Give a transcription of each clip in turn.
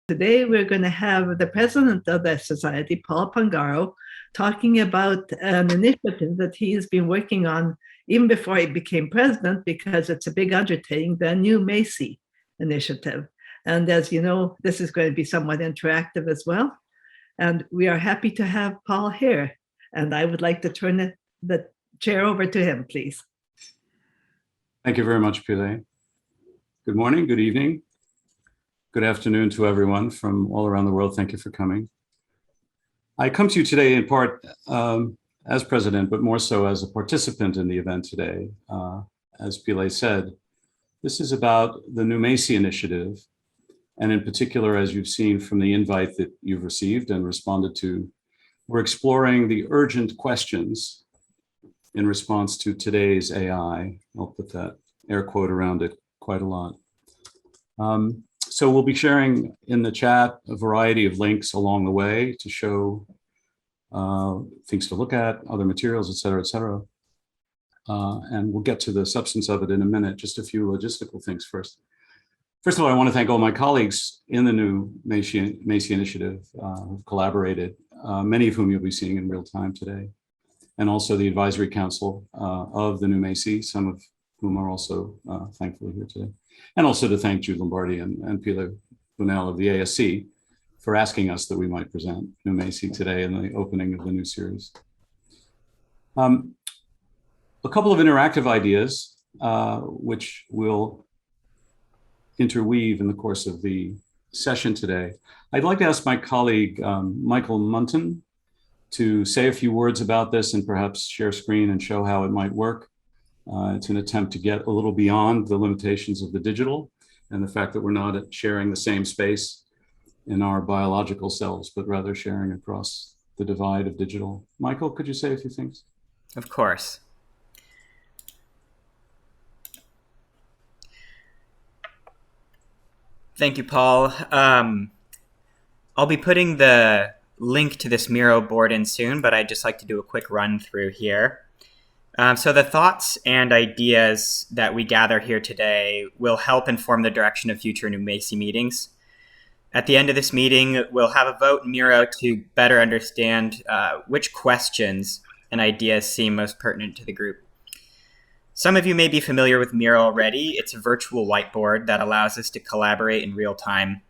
Today, we're going to have the president of the society, Paul Pangaro, talking about an initiative that he's been working on even before he became president, because it's a big undertaking, the new Macy initiative. And as you know, this is going to be somewhat interactive as well. And we are happy to have Paul here. And I would like to turn the chair over to him, please. Thank you very much, Pile. Good morning, good evening, good afternoon to everyone from all around the world. Thank you for coming. I come to you today in part as president, but more so as a participant in the event today. As Pile said, this is about the new Macy initiative. And in particular, as you've seen from the invite that you've received and responded to, we're exploring the urgent questions in response to today's AI. I'll put that air quote around it quite a lot. So we'll be sharing in the chat a variety of links along the way to show things to look at, other materials, et cetera, et cetera. And we'll get to the substance of it in a minute. Just a few logistical things first. First of all, I want to thank all my colleagues in the new Macy initiative who've collaborated, many of whom you'll be seeing in real time today, and also the advisory council of the new Macy, some of whom are also thankfully here today. And also to thank Jude Lombardi and Pilar Bunel of the ASC for asking us that we might present new Macy today in the opening of the new series. A couple of interactive ideas, which we'll interweave in the course of the session today. I'd like to ask my colleague, Michael Munton, to say a few words about this and perhaps share screen and show how it might work. It's an attempt to get a little beyond the limitations of the digital and the fact that we're not sharing the same space in our biological selves, but rather sharing across the divide of digital. Michael, could you say a few things? Of course. Thank you, Paul. I'll be putting the link to this Miro board in soon, but I'd just like to do a quick run through here. So the thoughts and ideas that we gather here today will help inform the direction of future new Macy meetings. At the end of this meeting, we'll have a vote in Miro to better understand which questions and ideas seem most pertinent to the group. Some of you may be familiar with Miro already. It's a virtual whiteboard that allows us to collaborate in real time.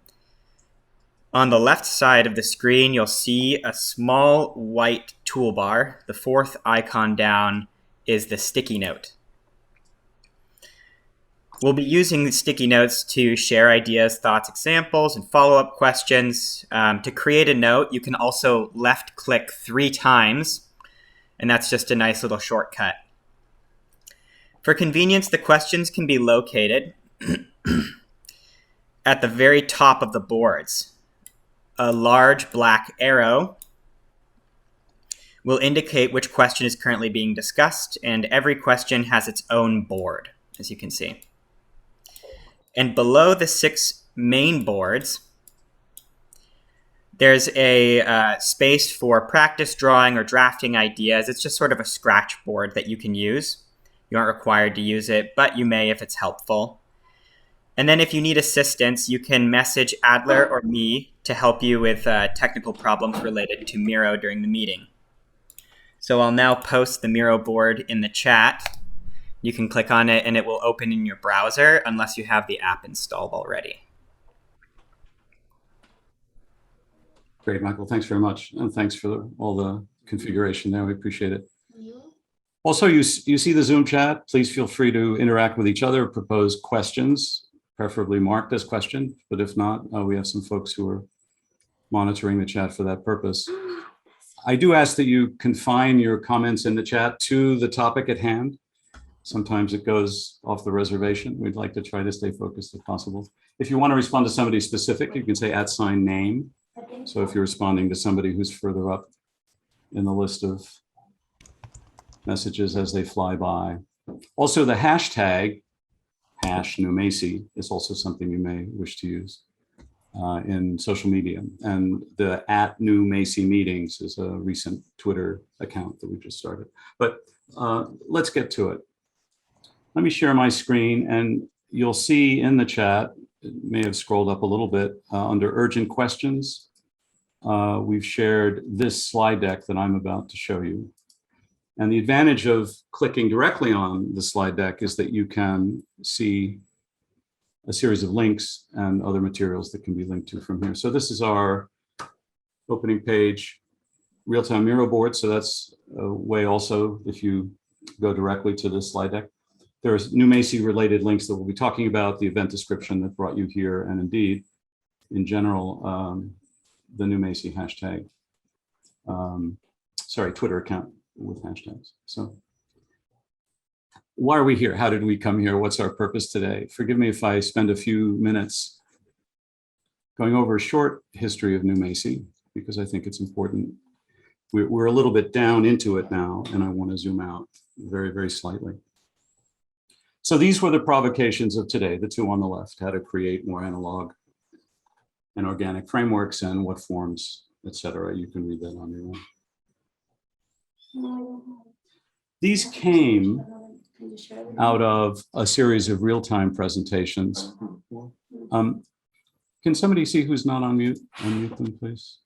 On the left side of the screen, you'll see a small white toolbar. The fourth icon down is the sticky note. We'll be using the sticky notes to share ideas, thoughts, examples, and follow-up questions. To create a note, you can also left-click 3 times, and that's just a nice little shortcut. For convenience, the questions can be located at the very top of the boards. A large black arrow will indicate which question is currently being discussed, and every question has its own board, as you can see. And below the 6 main boards, there's a space for practice drawing or drafting ideas. It's just sort of a scratch board that you can use. You aren't required to use it, but you may if it's helpful. And then if you need assistance, you can message Adler or me to help you with technical problems related to Miro during the meeting. So I'll now post the Miro board in the chat. You can click on it and it will open in your browser unless you have the app installed already. Great, Michael, thanks very much. And thanks for all the configuration there, we appreciate it. Also, you see the Zoom chat. Please feel free to interact with each other, propose questions, preferably marked as question, but if not, we have some folks who are monitoring the chat for that purpose. I do ask that you confine your comments in the chat to the topic at hand. Sometimes it goes off the reservation. We'd like to try to stay focused if possible. If you want to respond to somebody specific, you can say @name. So if you're responding to somebody who's further up in the list of messages as they fly by. Also, the hashtag #NewMacy is also something you may wish to use in social media. And the @NewMacyMeetings is a recent Twitter account that we just started. But let's get to it. Let me share my screen, and you'll see in the chat may have scrolled up a little bit, under urgent questions, we've shared this slide deck that I'm about to show you. And the advantage of clicking directly on the slide deck is that you can see a series of links and other materials that can be linked to from here. So this is our opening page real-time Miro board. So that's a way also, if you go directly to this slide deck. There's new Macy related links that we'll be talking about, the event description that brought you here, and indeed, in general, the new Macy hashtag, Twitter account with hashtags. So why are we here? How did we come here? What's our purpose today? Forgive me if I spend a few minutes going over a short history of new Macy, because I think it's important. We're a little bit down into it now, and I want to zoom out very, very slightly. So these were the provocations of today, the two on the left, how to create more analog and organic frameworks and what forms, etc. You can read that on your own. These came out of a series of real-time presentations. Can somebody see who's not on mute? Unmute them, please.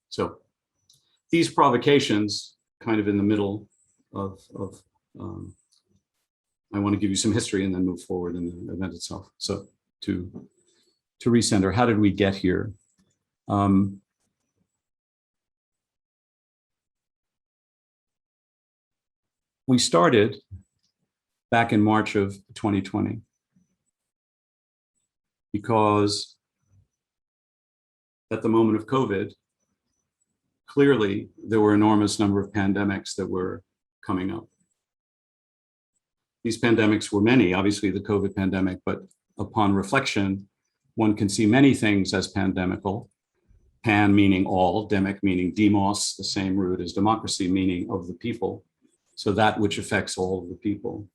So these provocations, kind of in the middle of I want to give you some history and then move forward in the event itself. So to recenter, how did we get here? We started back in March of 2020 because at the moment of COVID, clearly there were an enormous number of pandemics that were coming up. These pandemics were many, obviously the COVID pandemic, but upon reflection, one can see many things as pandemical. Pan meaning all, demic meaning demos, the same root as democracy, meaning of the people. So that which affects all of the people.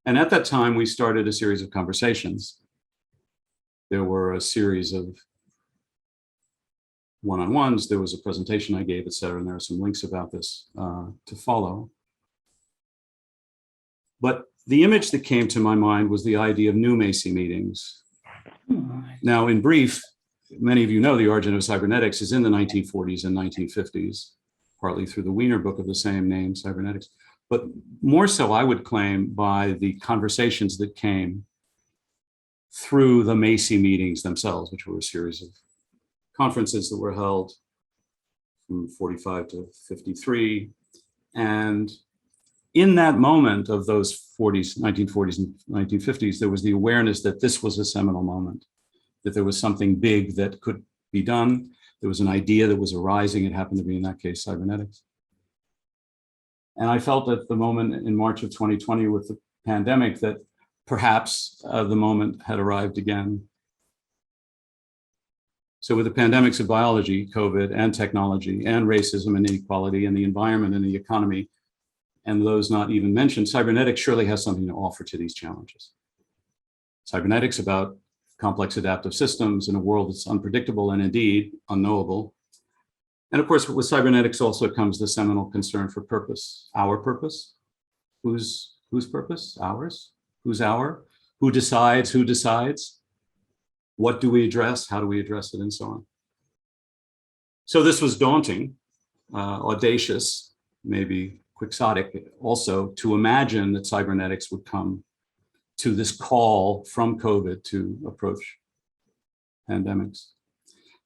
And at that time, we started a series of conversations. There were a series of one-on-ones, there was a presentation I gave, et cetera, and there are some links about this to follow. But the image that came to my mind was the idea of new Macy meetings. Now, in brief, many of you know the origin of cybernetics is in the 1940s and 1950s, partly through the Wiener book of the same name, Cybernetics, but more so, I would claim, by the conversations that came through the Macy meetings themselves, which were a series of conferences that were held from 45 to 53. And in that moment of those 1940s and 1950s, there was the awareness that this was a seminal moment, that there was something big that could be done. There was an idea that was arising. It happened to be, in that case, cybernetics. And I felt at the moment in March of 2020 with the pandemic that perhaps the moment had arrived again. So with the pandemics of biology, COVID, and technology, and racism and inequality, and the environment and the economy, and those not even mentioned, cybernetics surely has something to offer to these challenges. Cybernetics about complex adaptive systems in a world that's unpredictable and indeed unknowable. And of course, with cybernetics also comes the seminal concern for purpose. Our purpose? Whose purpose? Ours? Who's our? Who decides? Who decides? What do we address? How do we address it? And so on. So this was daunting, audacious, maybe quixotic also, to imagine that cybernetics would come to this call from COVID to approach pandemics.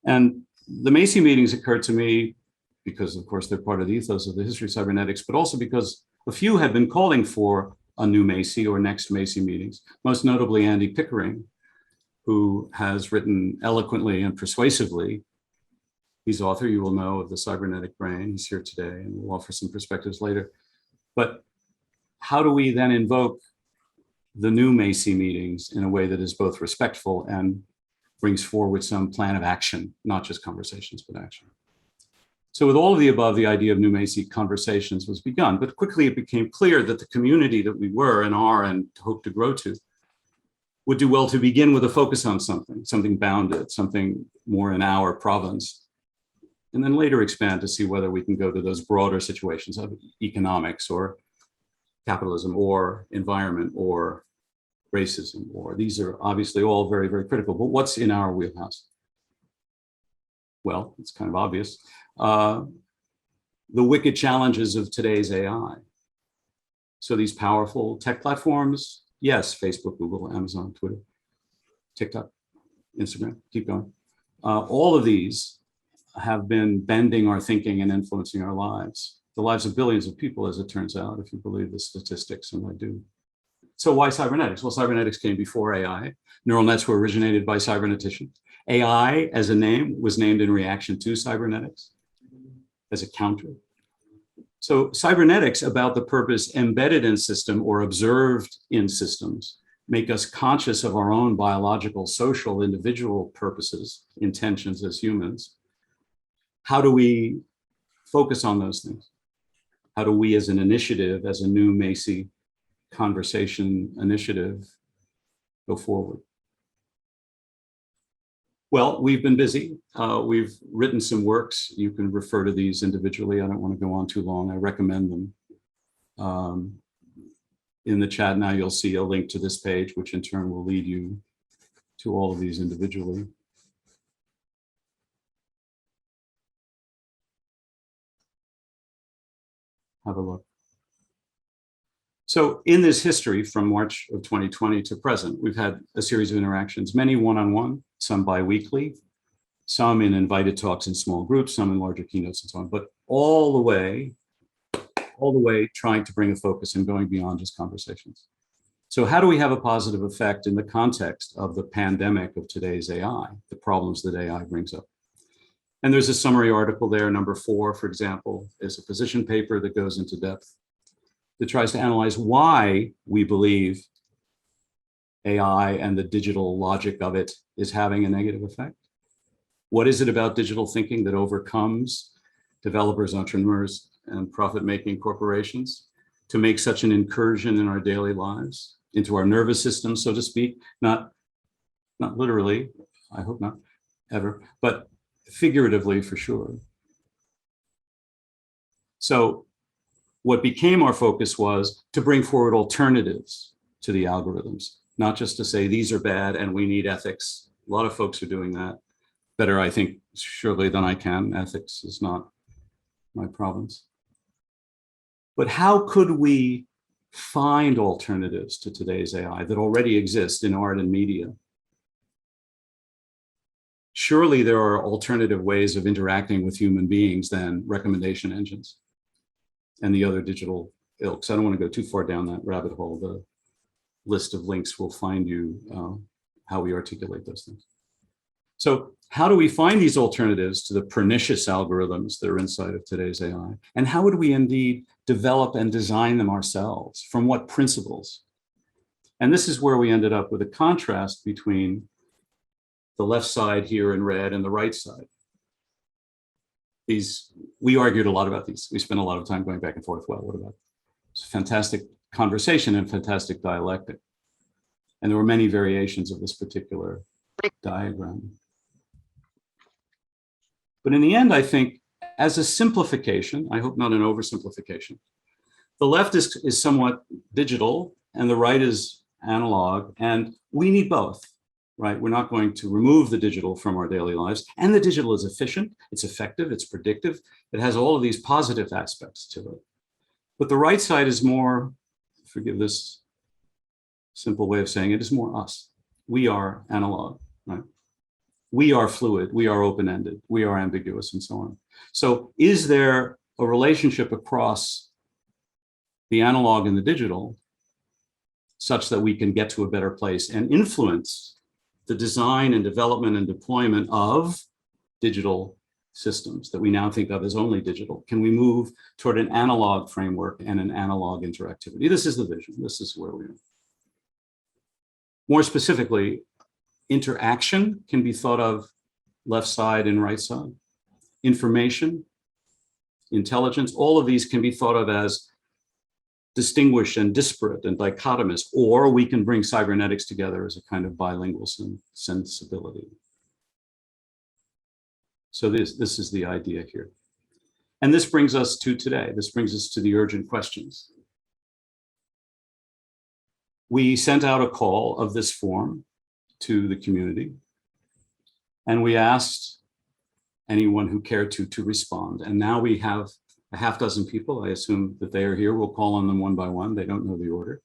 And the Macy meetings occurred to me because, of course, they're part of the ethos of the history of cybernetics, but also because a few had been calling for a new Macy or next Macy meetings, most notably Andy Pickering, who has written eloquently and persuasively. He's author, you will know, of The Cybernetic Brain. He's here today and we'll offer some perspectives later. But how do we then invoke the new Macy meetings in a way that is both respectful and brings forward some plan of action, not just conversations, but action? So with all of the above, the idea of new Macy conversations was begun, but quickly it became clear that the community that we were and are and hope to grow to would do well to begin with a focus on something bounded, something more in our province, and then later expand to see whether we can go to those broader situations of economics or capitalism or environment or racism, or these are obviously all very, very critical. But what's in our wheelhouse? Well, it's kind of obvious. The wicked challenges of today's AI. So these powerful tech platforms, yes, Facebook, Google, Amazon, Twitter, TikTok, Instagram, keep going. All of these have been bending our thinking and influencing our lives, the lives of billions of people, as it turns out, if you believe the statistics, and I do. So why cybernetics? Well, cybernetics came before AI. Neural nets were originated by cyberneticians. AI, as a name, was named in reaction to cybernetics as a counter. So cybernetics, about the purpose embedded in system or observed in systems, make us conscious of our own biological, social, individual purposes, intentions as humans. How do we focus on those things? How do we, as an initiative, as a new Macy conversation initiative, go forward? Well, we've been busy. We've written some works. You can refer to these individually. I don't want to go on too long. I recommend them. In the chat now, you'll see a link to this page, which in turn will lead you to all of these individually. Have a look. So in this history from March of 2020 to present, we've had a series of interactions, many one-on-one, some bi-weekly, some in invited talks in small groups, some in larger keynotes and so on, but all the way trying to bring a focus and going beyond just conversations. So how do we have a positive effect in the context of the pandemic of today's AI, the problems that AI brings up? And there's a summary article there, number 4, for example, is a position paper that goes into depth, that tries to analyze why we believe AI and the digital logic of it is having a negative effect. What is it about digital thinking that overcomes developers, entrepreneurs, and profit-making corporations to make such an incursion in our daily lives, into our nervous system, so to speak, not literally, I hope not ever, but figuratively for sure. So what became our focus was to bring forward alternatives to the algorithms, not just to say these are bad and we need ethics. A lot of folks are doing that better, I think, surely than I can. Ethics is not my province. But how could we find alternatives to today's AI that already exist in art and media? Surely there are alternative ways of interacting with human beings than recommendation engines and the other digital ilks. I don't want to go too far down that rabbit hole. The list of links will find you how we articulate those things. So how do we find these alternatives to the pernicious algorithms that are inside of today's AI? And how would we indeed develop and design them ourselves? From what principles? And this is where we ended up with a contrast between the left side here in red and the right side. We argued a lot about these. We spent a lot of time going back and forth. Well, what about it's a fantastic conversation and fantastic dialectic. And there were many variations of this particular diagram. But in the end, I think, as a simplification, I hope not an oversimplification, the left is somewhat digital and the right is analog, and we need both, right? We're not going to remove the digital from our daily lives, and the digital is efficient, it's effective, it's predictive, it has all of these positive aspects to it. But the right side is more, forgive this simple way of saying it, is more us. We are analog, right? We are fluid, we are open-ended, we are ambiguous, and so on. So is there a relationship across the analog and the digital such that we can get to a better place and influence the design and development and deployment of digital systems that we now think of as only digital? Can we move toward an analog framework and an analog interactivity? This is the vision, this is where we are. More specifically, interaction can be thought of left side and right side. Information, intelligence, all of these can be thought of as distinguished and disparate and dichotomous, or we can bring cybernetics together as a kind of bilingual sensibility. So this is the idea here. And this brings us to today. This brings us to the urgent questions. we sent out a call of this form to the community, and we asked anyone who cared to respond. And now we have a half dozen people. I assume that they are here. We'll call on them one by one. They don't know the order.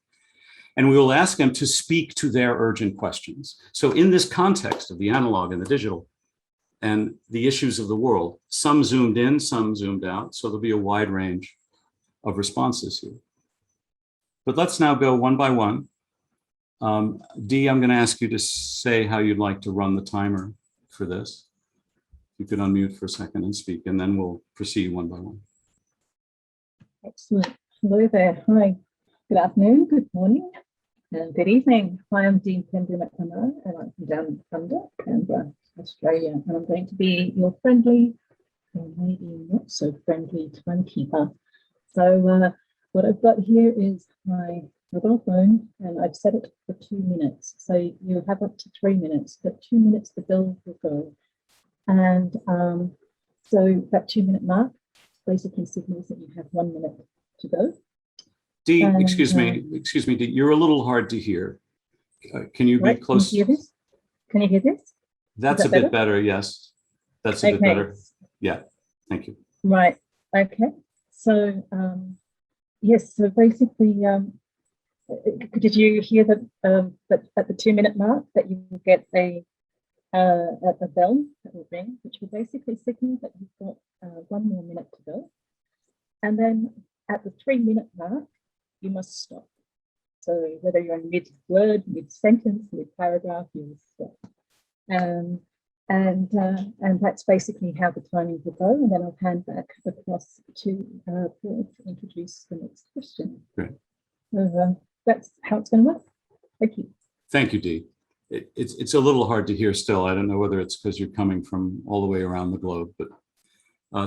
And we will ask them to speak to their urgent questions. So in this context of the analog and the digital and the issues of the world, some zoomed in, some zoomed out. So there'll be a wide range of responses here. But let's now go one by one. Dee, I'm going to ask you to say how you'd like to run the timer for this. You could unmute for a second and speak, and then we'll proceed one by one. Excellent. Hello there. Hi. Good afternoon, good morning, and good evening. Hi, I'm Dean Pendleton, and I'm from down under Canberra, Australia, and I'm going to be your friendly, or maybe not so friendly, timekeeper. So what I've got here is my mobile phone, and I've set it for 2 minutes. So you have up to 3 minutes, but 2 minutes the bell will go. And so that 2 minute mark basically signals that you have 1 minute to go. Dee, excuse me, Dee, you're a little hard to hear. Can you be close? Can you hear this? Can you hear this? That's a bit better, yes. That's a bit better. Yeah, thank you. Right, okay. So, yes, so basically, did you hear that, that at the 2 minute mark that you will get a bell that will ring, which will basically signal that you've got 1 more minute to go. And then at the 3 minute mark, you must stop. So whether you're in mid-word, mid-sentence, mid-paragraph, you must stop. And that's basically how the timing will go. And then I'll hand back across to Paul to introduce the next question. Great. So that's how it's going to work. Thank you. Thank you, Dee. It's a little hard to hear still. I don't know whether it's because you're coming from all the way around the globe, but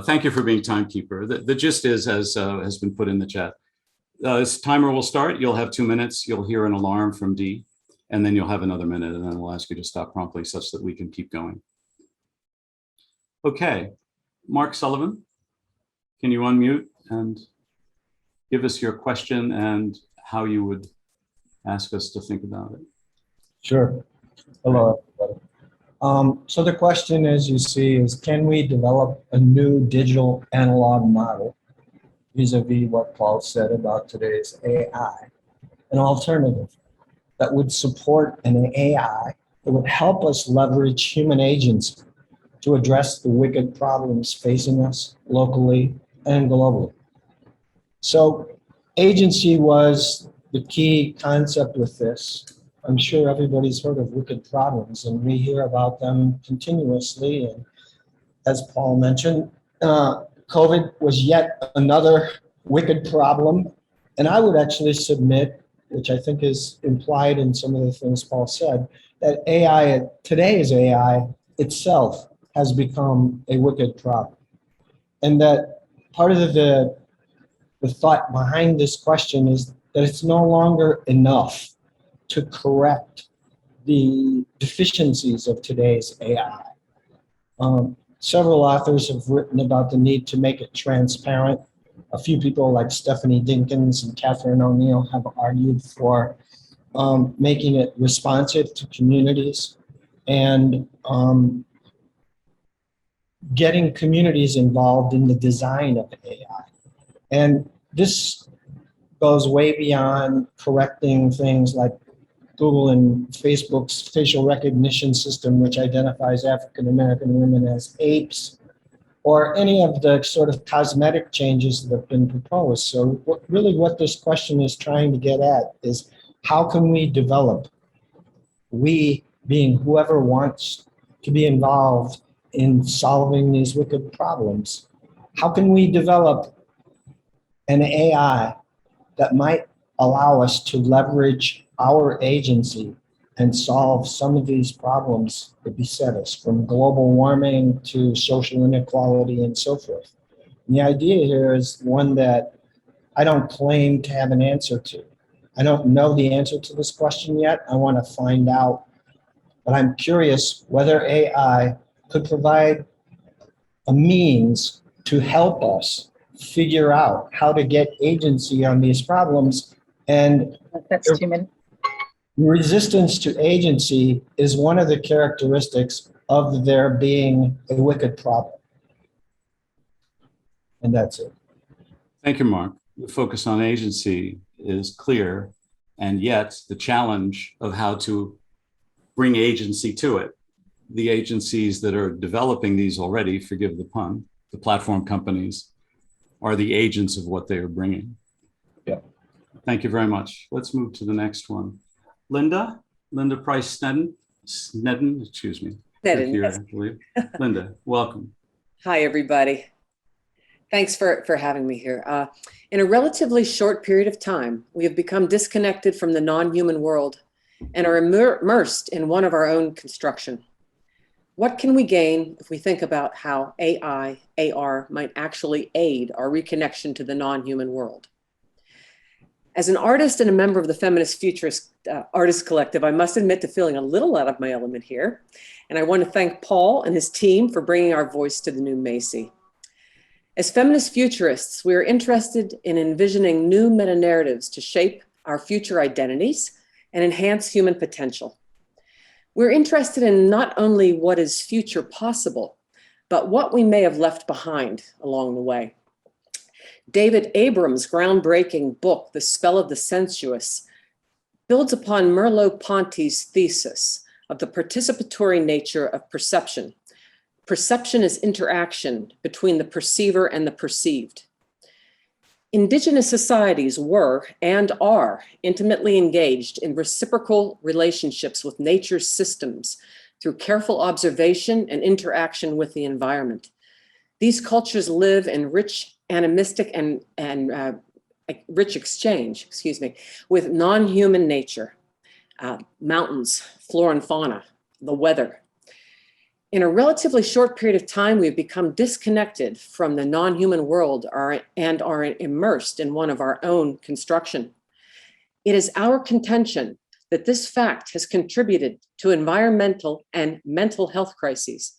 thank you for being timekeeper. The gist is, as has been put in the chat, this timer will start. You'll have 2 minutes. You'll hear an alarm from Dee, and then you'll have another minute, and then we'll ask you to stop promptly such that we can keep going. Okay, Mark Sullivan, can you unmute and give us your question and how you would ask us to think about it? Sure. Hello, everybody. So the question, as you see, is can we develop a new digital analog model vis-a-vis what Paul said about today's AI, an alternative that would support an AI that would help us leverage human agency to address the wicked problems facing us locally and globally. So agency was the key concept with this. I'm sure everybody's heard of wicked problems, and we hear about them continuously. And as Paul mentioned, COVID was yet another wicked problem. And I would actually submit, which I think is implied in some of the things Paul said, that AI, today's AI itself, has become a wicked problem. And that part of the thought behind this question is that it's no longer enough to correct the deficiencies of today's AI. Several authors have written about the need to make it transparent. A few people like Stephanie Dinkins and Catherine O'Neill have argued for making it responsive to communities and getting communities involved in the design of AI. And this goes way beyond correcting things like Google and Facebook's facial recognition system, which identifies African-American women as apes, or any of the sort of cosmetic changes that have been proposed. So what this question is trying to get at is how can we develop, we being whoever wants to be involved in solving these wicked problems, how can we develop an AI that might allow us to leverage our agency and solve some of these problems that beset us, from global warming to social inequality and so forth. And the idea here is one that I don't claim to have an answer to. I don't know the answer to this question yet. I want to find out, but I'm curious whether AI could provide a means to help us figure out how to get agency on these problems. And that's 2 minutes. resistance to agency is one of the characteristics of there being a wicked problem. And that's it. Thank you, Mark. The focus on agency is clear, and yet the challenge of how to bring agency to it. The agencies that are developing these already, forgive the pun, the platform companies, are the agents of what they are bringing. Yeah. Thank you very much. Let's move to the next one. Linda Price Snedden, excuse me. Snedden, Here, yes. I believe. Linda, welcome. Hi, everybody. Thanks for having me here. In a relatively short period of time, we have become disconnected from the non-human world and are immersed in one of our own construction. What can we gain if we think about how AI, AR might actually aid our reconnection to the non-human world? As an artist and a member of the Feminist Futurist Artist Collective, I must admit to feeling a little out of my element here. And I want to thank Paul and his team for bringing our voice to the new Macy. As feminist futurists, we are interested in envisioning new meta-narratives to shape our future identities and enhance human potential. We're interested in not only what is future possible, but what we may have left behind along the way. David Abrams' groundbreaking book, The Spell of the Sensuous, builds upon Merleau-Ponty's thesis of the participatory nature of perception. Perception is interaction between the perceiver and the perceived. Indigenous societies were and are intimately engaged in reciprocal relationships with nature's systems through careful observation and interaction with the environment. These cultures live in rich animistic and rich exchange, with non-human nature, mountains, flora and fauna, the weather. In a relatively short period of time, we've become disconnected from the non-human world and are immersed in one of our own construction. It is our contention that this fact has contributed to environmental and mental health crises.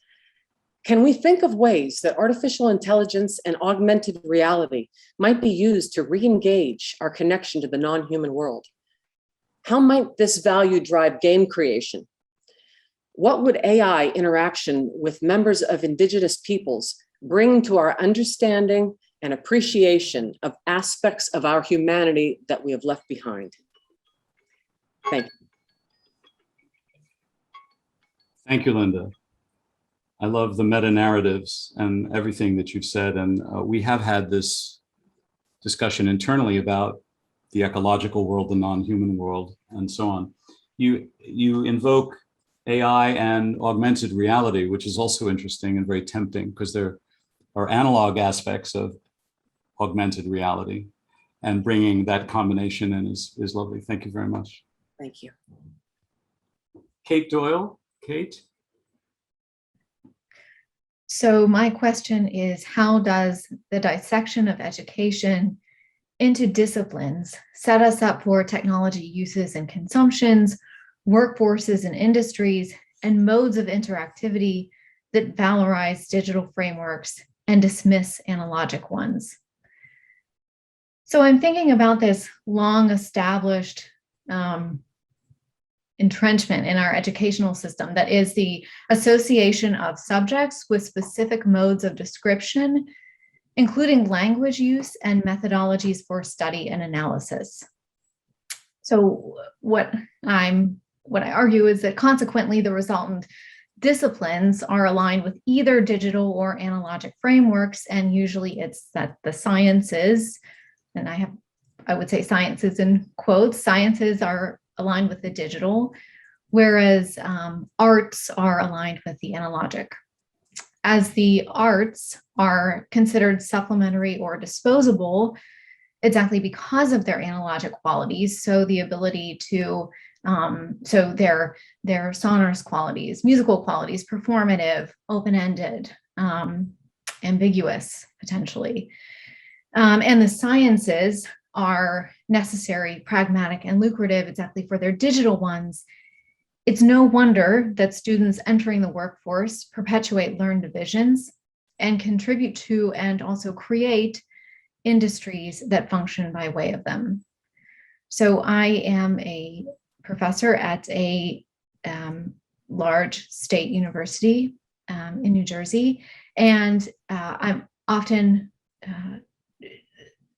Can we think of ways that artificial intelligence and augmented reality might be used to re-engage our connection to the non-human world? How might this value drive game creation? What would AI interaction with members of Indigenous peoples bring to our understanding and appreciation of aspects of our humanity that we have left behind? Thank you. Thank you, Linda. I love the meta-narratives and everything that you've said. And we have had this discussion internally about the ecological world, the non-human world, and so on. You invoke AI and augmented reality, which is also interesting and very tempting because there are analog aspects of augmented reality, and bringing that combination in is lovely. Thank you very much. Thank you. Kate Doyle. Kate? So my question is, how does the dissection of education into disciplines set us up for technology uses and consumptions, workforces and industries, and modes of interactivity that valorize digital frameworks and dismiss analogic ones? So I'm thinking about this long established entrenchment in our educational system that is the association of subjects with specific modes of description, including language use and methodologies for study and analysis. So what I argue is that consequently the resultant disciplines are aligned with either digital or analogic frameworks, and usually it's that the sciences, and I would say sciences in quotes, sciences are aligned with the digital, whereas arts are aligned with the analogic. As the arts are considered supplementary or disposable, exactly because of their analogic qualities, so the ability to, so their sonorous qualities, musical qualities, performative, open-ended, ambiguous, potentially. And the sciences are necessary, pragmatic, and lucrative exactly for their digital ones. It's no wonder that students entering the workforce perpetuate learned divisions and contribute to and also create industries that function by way of them. So I am a professor at a large state university in New Jersey. And I'm often,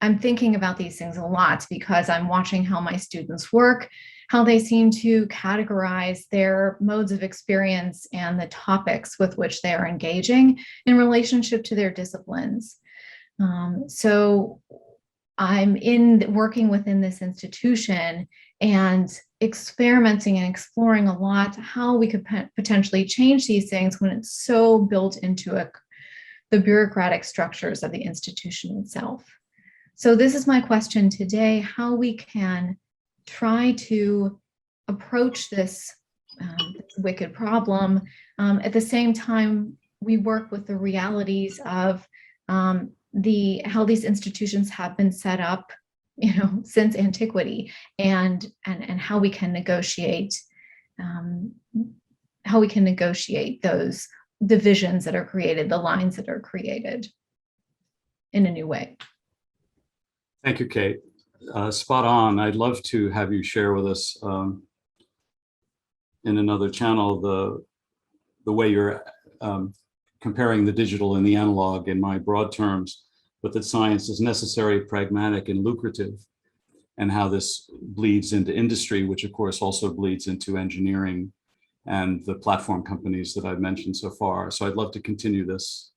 I'm thinking about these things a lot because I'm watching how my students work, how they seem to categorize their modes of experience and the topics with which they are engaging in relationship to their disciplines. So I'm working within this institution and experimenting and exploring a lot how we could potentially change these things when it's so built into the bureaucratic structures of the institution itself. So this is my question today, how we can try to approach this wicked problem. At the same time, we work with the realities of how these institutions have been set up, since antiquity, and how we can negotiate those divisions that are created, the lines that are created in a new way. Thank you, Kate. Spot on. I'd love to have you share with us in another channel the way you're comparing the digital and the analog in my broad terms, but that science is necessary, pragmatic, and lucrative, and how this bleeds into industry, which of course also bleeds into engineering and the platform companies that I've mentioned so far. So I'd love to continue this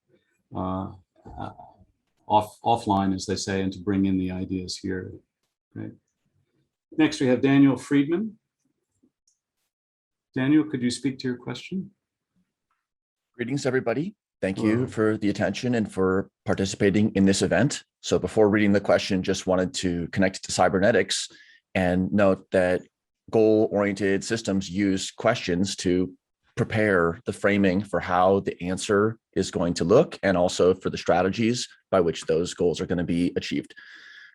offline, as they say, and to bring in the ideas here. Great. Next, we have Daniel Friedman. Daniel, could you speak to your question? Greetings, everybody. Thank you for the attention and for participating in this event. So before reading the question, just wanted to connect to cybernetics and note that goal-oriented systems use questions to prepare the framing for how the answer is going to look, and also for the strategies by which those goals are going to be achieved.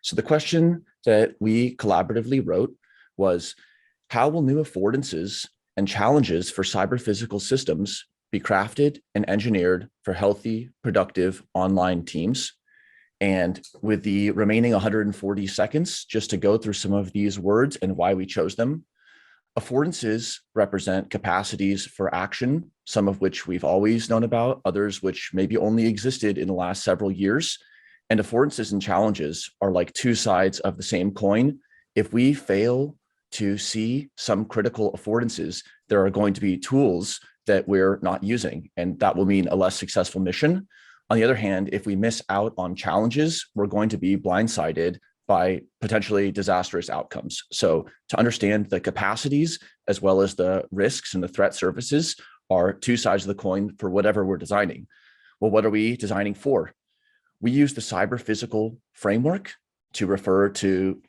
So the question that we collaboratively wrote was, how will new affordances and challenges for cyber-physical systems be crafted and engineered for healthy, productive online teams? And with the remaining 140 seconds, just to go through some of these words and why we chose them. Affordances represent capacities for action, some of which we've always known about, others which maybe only existed in the last several years. And affordances and challenges are like two sides of the same coin. If we fail to see some critical affordances, there are going to be tools that we're not using, and that will mean a less successful mission. On the other hand, if we miss out on challenges, we're going to be blindsided by potentially disastrous outcomes. So to understand the capacities as well as the risks and the threat surfaces are two sides of the coin for whatever we're designing. Well, what are we designing for? We use the cyber physical framework to refer to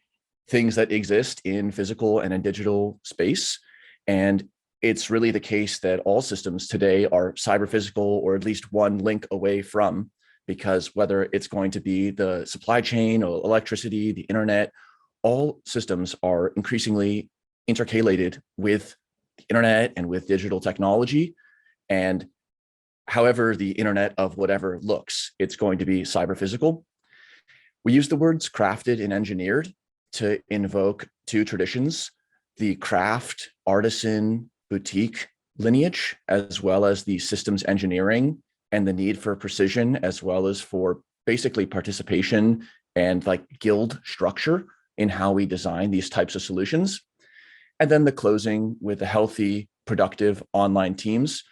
things that exist in physical and in digital space. And it's really the case that all systems today are cyber physical, or at least one link away from, because whether it's going to be the supply chain or electricity, the internet, all systems are increasingly intercalated with the internet and with digital technology. And however the internet of whatever looks, it's going to be cyber physical. We use the words crafted and engineered to invoke two traditions, the craft, artisan, boutique lineage, as well as the systems engineering and the need for precision, as well as for basically participation and like guild structure in how we design these types of solutions. And then the closing with the healthy, productive online teams.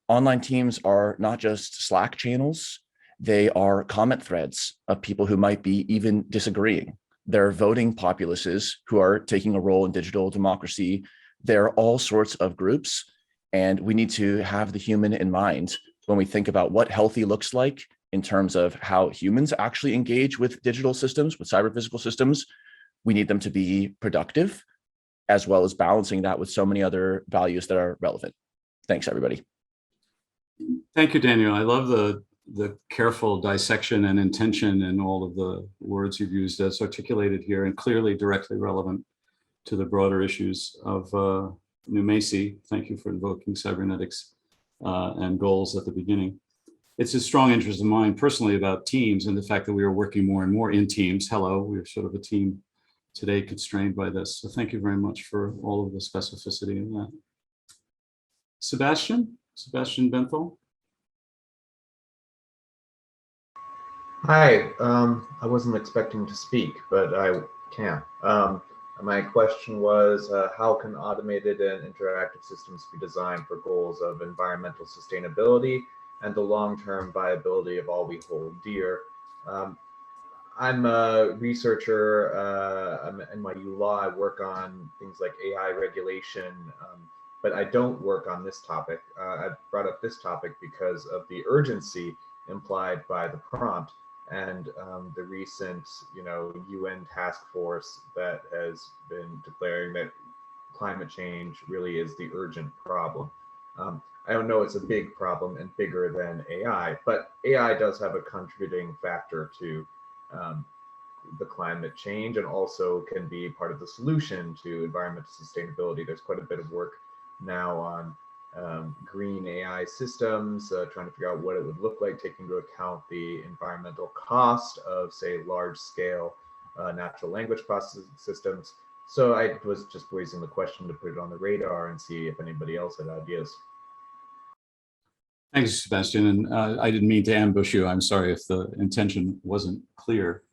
Online teams are not just Slack channels, they are comment threads of people who might be even disagreeing. They're voting populaces who are taking a role in digital democracy. There are all sorts of groups, and we need to have the human in mind when we think about what healthy looks like in terms of how humans actually engage with digital systems, with cyber physical systems. We need them to be productive, as well as balancing that with so many other values that are relevant. Thanks, everybody. Thank you, Daniel. I love the careful dissection and intention in all of the words you've used as articulated here, and clearly directly relevant to the broader issues of New Macy. Thank you for invoking cybernetics and goals at the beginning. It's a strong interest of mine personally about teams and the fact that we are working more and more in teams. Hello, we're sort of a team today constrained by this. So thank you very much for all of the specificity in that. Sebastian Benthel. Hi, I wasn't expecting to speak, but I can. My question was, how can automated and interactive systems be designed for goals of environmental sustainability and the long-term viability of all we hold dear? I'm a researcher in my law. I work on things like AI regulation, but I don't work on this topic. I brought up this topic because of the urgency implied by the prompt and the recent, UN task force that has been declaring that climate change really is the urgent problem. I don't know it's a big problem and bigger than AI, but AI does have a contributing factor to the climate change and also can be part of the solution to environmental sustainability. There's quite a bit of work now on green AI systems, trying to figure out what it would look like, taking into account the environmental cost of, say, large scale natural language processing systems. So I was just raising the question to put it on the radar and see if anybody else had ideas. Thanks, Sebastian. And I didn't mean to ambush you. I'm sorry if the intention wasn't clear.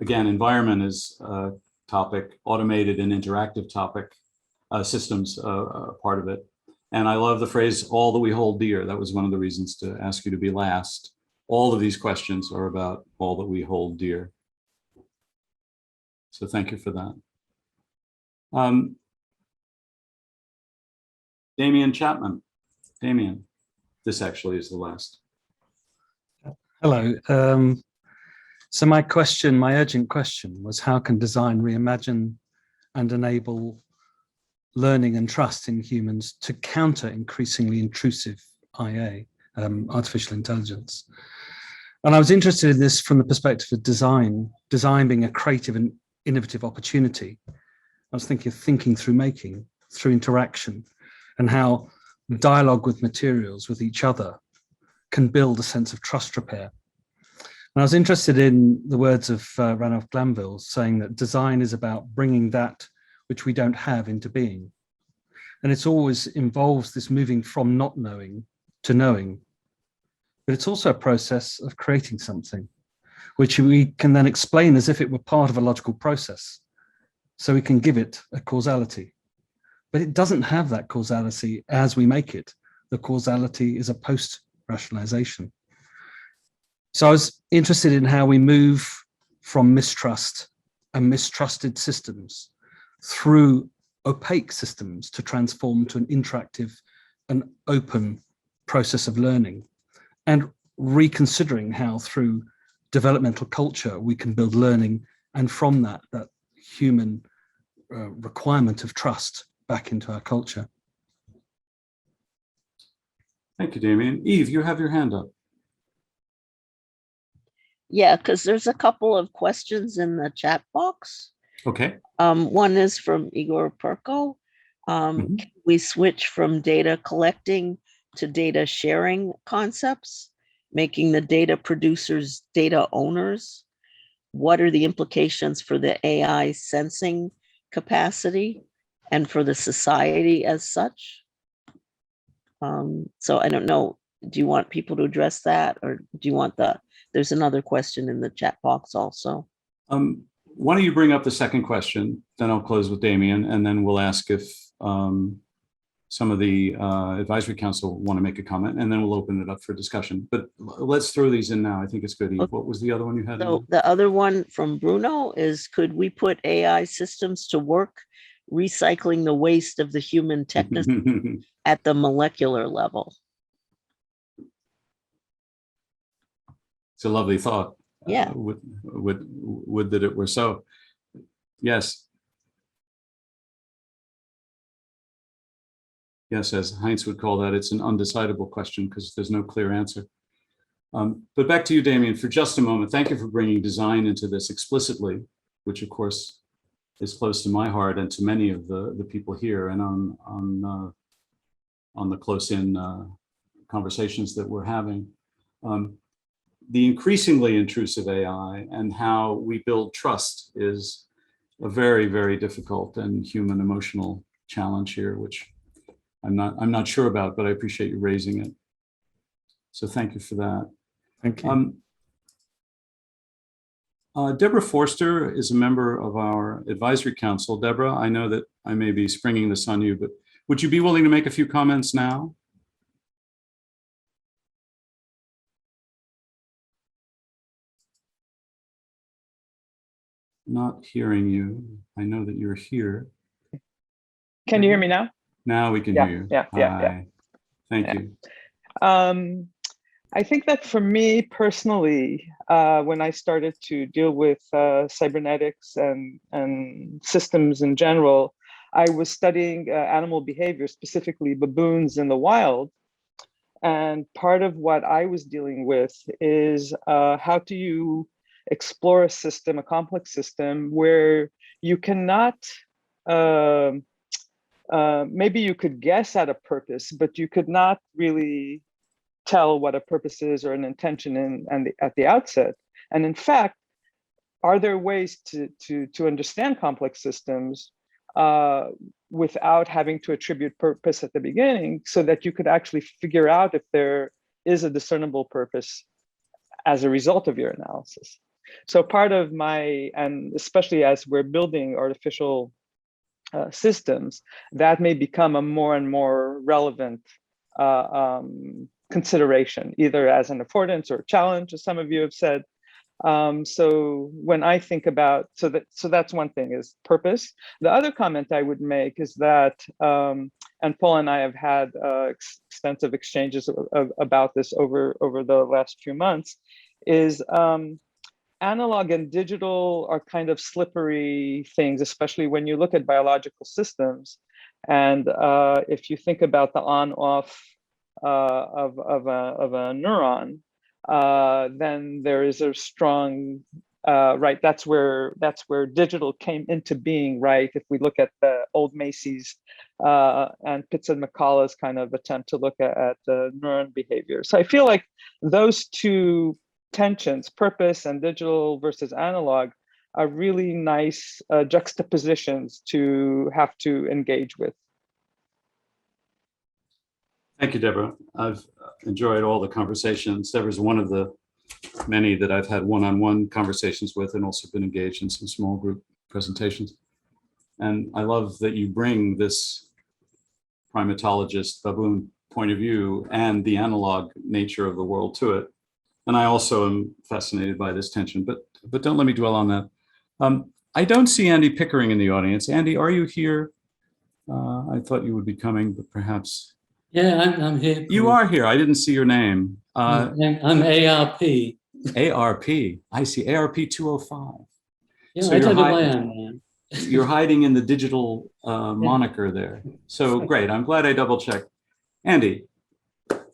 Again, environment is a topic, automated and interactive topic, systems part of it. And I love the phrase, all that we hold dear. That was one of the reasons to ask you to be last. All of these questions are about all that we hold dear. So thank you for that. Damien Chapman. Damien, this actually is the last. Hello. So my urgent question was, how can design reimagine and enable learning and trust in humans to counter increasingly intrusive IA, artificial intelligence? And I was interested in this from the perspective of design being a creative and innovative opportunity. I was thinking through making, through interaction, and how dialogue with materials, with each other, can build a sense of trust repair. And I was interested in the words of Ranulph Glanville saying that design is about bringing that which we don't have into being. And it always involves this moving from not knowing to knowing. But it's also a process of creating something, which we can then explain as if it were part of a logical process. So we can give it a causality. But it doesn't have that causality as we make it. The causality is a post-rationalization. So I was interested in how we move from mistrust and mistrusted systems through opaque systems to transform to an interactive and open process of learning, and reconsidering how through developmental culture we can build learning, and from that human requirement of trust back into our culture. Thank you, Damien. Eve, you have your hand up. Yeah, because there's a couple of questions in the chat box. Okay. One is from Igor Perko. Can we switch from data collecting to data sharing concepts, making the data producers data owners? What are the implications for the AI sensing capacity and for the society as such? So I don't know, do you want people to address that, or do you want there's another question in the chat box also. Why don't you bring up the second question, then I'll close with Damien, and then we'll ask if some of the advisory council want to make a comment, and then we'll open it up for discussion. But let's throw these in now. I think it's good. Eve. What was the other one you had? So the other one from Bruno is, could we put AI systems to work recycling the waste of the human technician at the molecular level? It's a lovely thought. Yeah. Would that it were so. Yes. Yes, as Heinz would call that, it's an undecidable question because there's no clear answer. But back to you, Damien, for just a moment. Thank you for bringing design into this explicitly, which of course is close to my heart and to many of the people here and on the close-in conversations that we're having. The increasingly intrusive AI and how we build trust is a very, very difficult and human emotional challenge here, which I'm not sure about, but I appreciate you raising it. So thank you for that. Thank you. Deborah Forster is a member of our advisory council. Deborah, I know that I may be springing this on you, but would you be willing to make a few comments now? Not hearing you. I know that you're here. Can you hear me now? Now we can Yeah, hear you. yeah. Hi. Thank you. I think that for me personally, when I started to deal with cybernetics and systems in general, I was studying animal behavior, specifically baboons in the wild. And part of what I was dealing with is how do you explore a system, a complex system, where you cannot, maybe you could guess at a purpose, but you could not really tell what a purpose is or an intention at the outset. And in fact, are there ways to understand complex systems without having to attribute purpose at the beginning, so that you could actually figure out if there is a discernible purpose as a result of your analysis? So part of my, and especially as we're building artificial systems, that may become a more and more relevant consideration, either as an affordance or challenge, as some of you have said. So when I think about, so that's one thing, is purpose. The other comment I would make is that, and Paul and I have had extensive exchanges about this over the last few months, is analog and digital are kind of slippery things, especially when you look at biological systems. And if you think about the on-off of a neuron, then there is a strong, right, that's where digital came into being, right? If we look at the old Macy's and Pitts and McCullough's kind of attempt to look at neuron behavior. So I feel like those two tensions, purpose and digital versus analog, are really nice juxtapositions to have to engage with. Thank you, Deborah. I've enjoyed all the conversations. Deborah's one of the many that I've had one-on-one conversations with, and also been engaged in some small group presentations. And I love that you bring this primatologist baboon point of view and the analog nature of the world to it. And I also am fascinated by this tension, but don't let me dwell on that. I don't see Andy Pickering in the audience. Andy, are you here? I thought you would be coming, but perhaps. Yeah, I'm here. You are here. I didn't see your name. I'm ARP. ARP. I see. ARP 205. Yeah, So I don't know why I'm there. You're hiding in the digital moniker there. So great. I'm glad I double checked. Andy,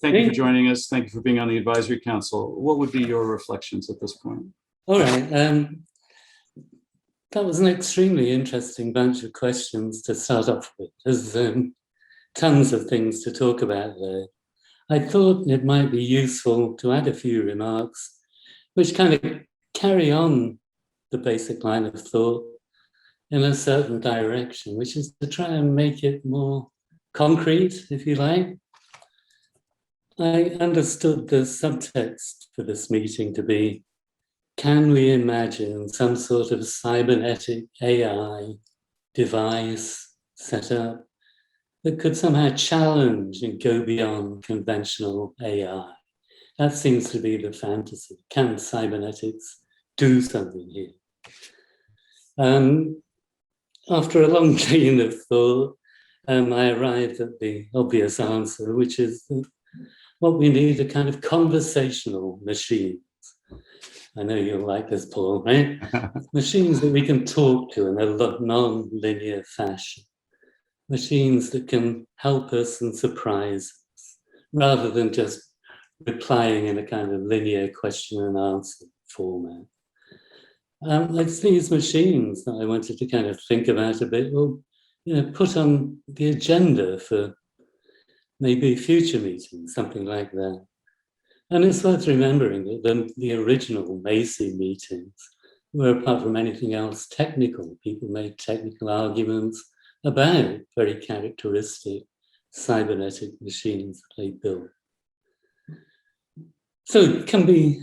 thank you for joining us. Thank you for being on the advisory council. What would be your reflections at this point? All right. That was an extremely interesting bunch of questions to start off with. There's tons of things to talk about there. I thought it might be useful to add a few remarks which kind of carry on the basic line of thought in a certain direction, which is to try and make it more concrete, if you like. I understood the subtext for this meeting to be, can we imagine some sort of cybernetic AI device set up that could somehow challenge and go beyond conventional AI? That seems to be the fantasy. Can cybernetics do something here? After a long chain of thought, I arrived at the obvious answer, which is that what we need are kind of conversational machines. I know you'll like this, Paul, right? Machines that we can talk to in a non-linear fashion. Machines that can help us and surprise us, rather than just replying in a kind of linear question and answer format. It's these machines that I wanted to kind of think about a bit, or put on the agenda for maybe future meetings, something like that. And it's worth remembering that the original Macy meetings were, apart from anything else, technical. People made technical arguments about very characteristic cybernetic machines that they built. So it can be,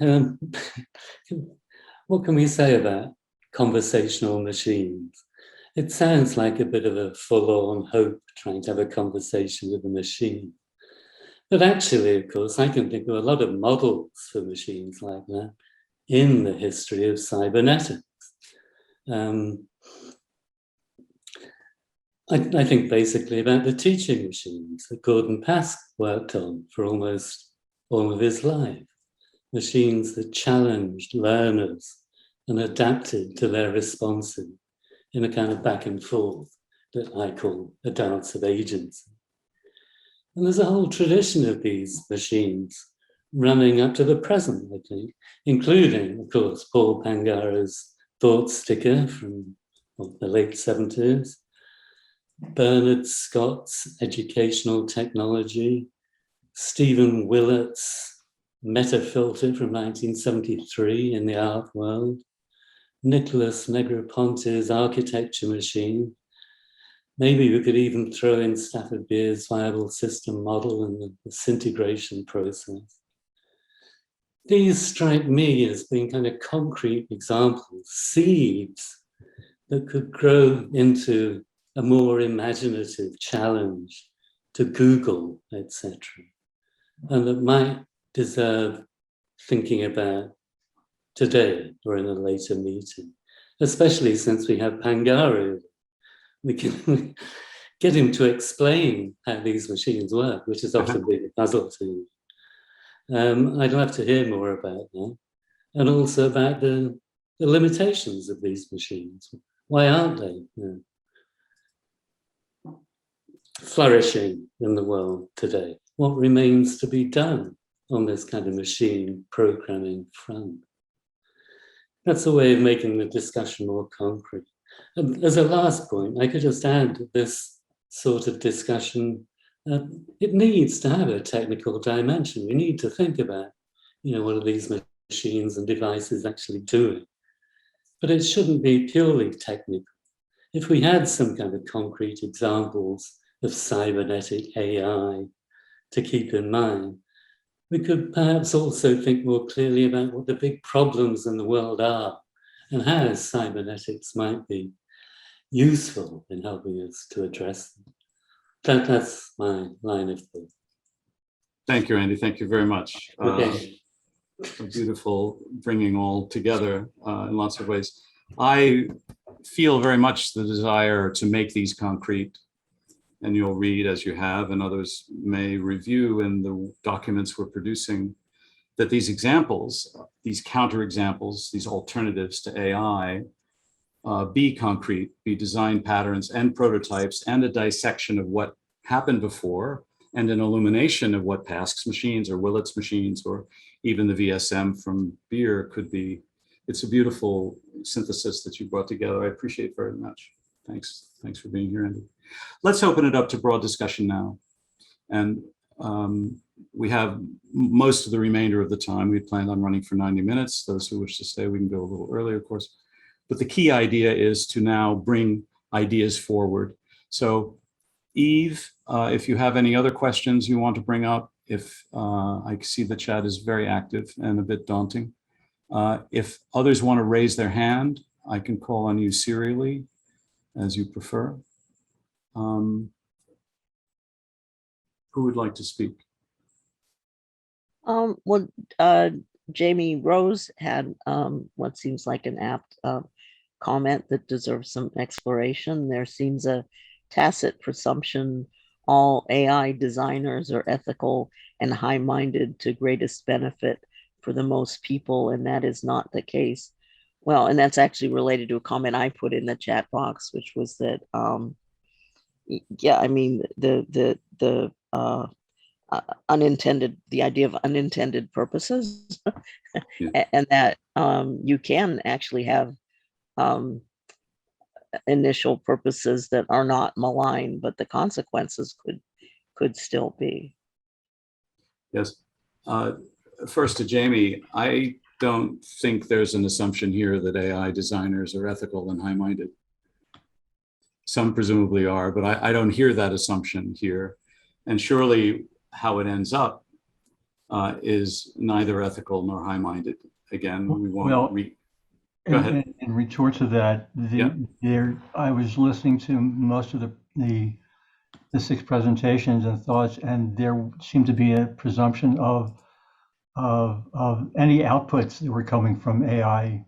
what can we say about conversational machines? It sounds like a bit of a forlorn hope trying to have a conversation with a machine. But actually, of course, I can think of a lot of models for machines like that in the history of cybernetics. I think basically about the teaching machines that Gordon Pask worked on for almost all of his life. Machines that challenged learners and adapted to their responses in a kind of back and forth that I call a dance of agency. And there's a whole tradition of these machines running up to the present, I think, including, of course, Paul Pangara's thought sticker from the late 70s, Bernard Scott's educational technology, Stephen Willett's metafilter from 1973 in the art world, Nicholas Negroponte's architecture machine. Maybe we could even throw in Stafford Beer's viable system model and the disintegration process. These strike me as being kind of concrete examples, seeds that could grow into a more imaginative challenge to Google, etc., and that might deserve thinking about today or in a later meeting, especially since we have Pangara. We can get him to explain how these machines work, which is often been a puzzle to me. I'd love to hear more about that, and also about the limitations of these machines. Why aren't they flourishing in the world today? What remains to be done on this kind of machine programming front? That's a way of making the discussion more concrete. And as a last point, I could just add that this sort of discussion, it needs to have a technical dimension. We need to think about, what are these machines and devices actually doing? But it shouldn't be purely technical. If we had some kind of concrete examples of cybernetic AI to keep in mind, we could perhaps also think more clearly about what the big problems in the world are and how cybernetics might be useful in helping us to address them. That's my line of thought. Thank you, Andy. Thank you very much. Okay. Beautiful bringing all together in lots of ways. I feel very much the desire to make these concrete, and you'll read as you have, and others may review in the documents we're producing, that these examples, these counterexamples, these alternatives to AI, be concrete, be design patterns and prototypes and a dissection of what happened before and an illumination of what Pask's machines or Willett's machines or even the VSM from Beer could be. It's a beautiful synthesis that you brought together. I appreciate very much. Thanks. Thanks for being here, Andy. Let's open it up to broad discussion now. And we have most of the remainder of the time. We planned on running for 90 minutes. Those who wish to stay, we can go a little earlier, of course. But the key idea is to now bring ideas forward. So Eve, if you have any other questions you want to bring up, if I see the chat is very active and a bit daunting. If others want to raise their hand, I can call on you serially, as you prefer. Who would like to speak? Jamie Rose had what seems like an apt comment that deserves some exploration. There seems a tacit presumption all AI designers are ethical and high-minded to greatest benefit for the most people, and that is not the case. Well, and that's actually related to a comment I put in the chat box, which was that, yeah, I mean, the idea of unintended purposes, and that you can actually have initial purposes that are not malign, but the consequences could still be. Yes. First to Jamie, I don't think there's an assumption here that AI designers are ethical and high-minded. Some presumably are, but I don't hear that assumption here. And surely how it ends up is neither ethical nor high-minded. Again, we won't Go ahead. In retort to that, I was listening to most of the 6 presentations and thoughts, and there seemed to be a presumption of any outputs that were coming from AI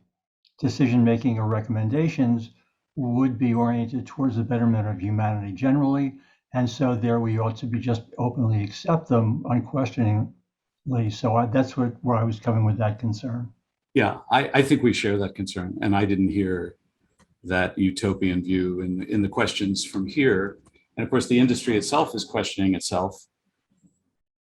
decision making or recommendations would be oriented towards the betterment of humanity generally, and so there we ought to be just openly accept them unquestioningly. So that's where I was coming with that concern. Yeah, I think we share that concern, and I didn't hear that utopian view in the questions from here. And of course, the industry itself is questioning itself.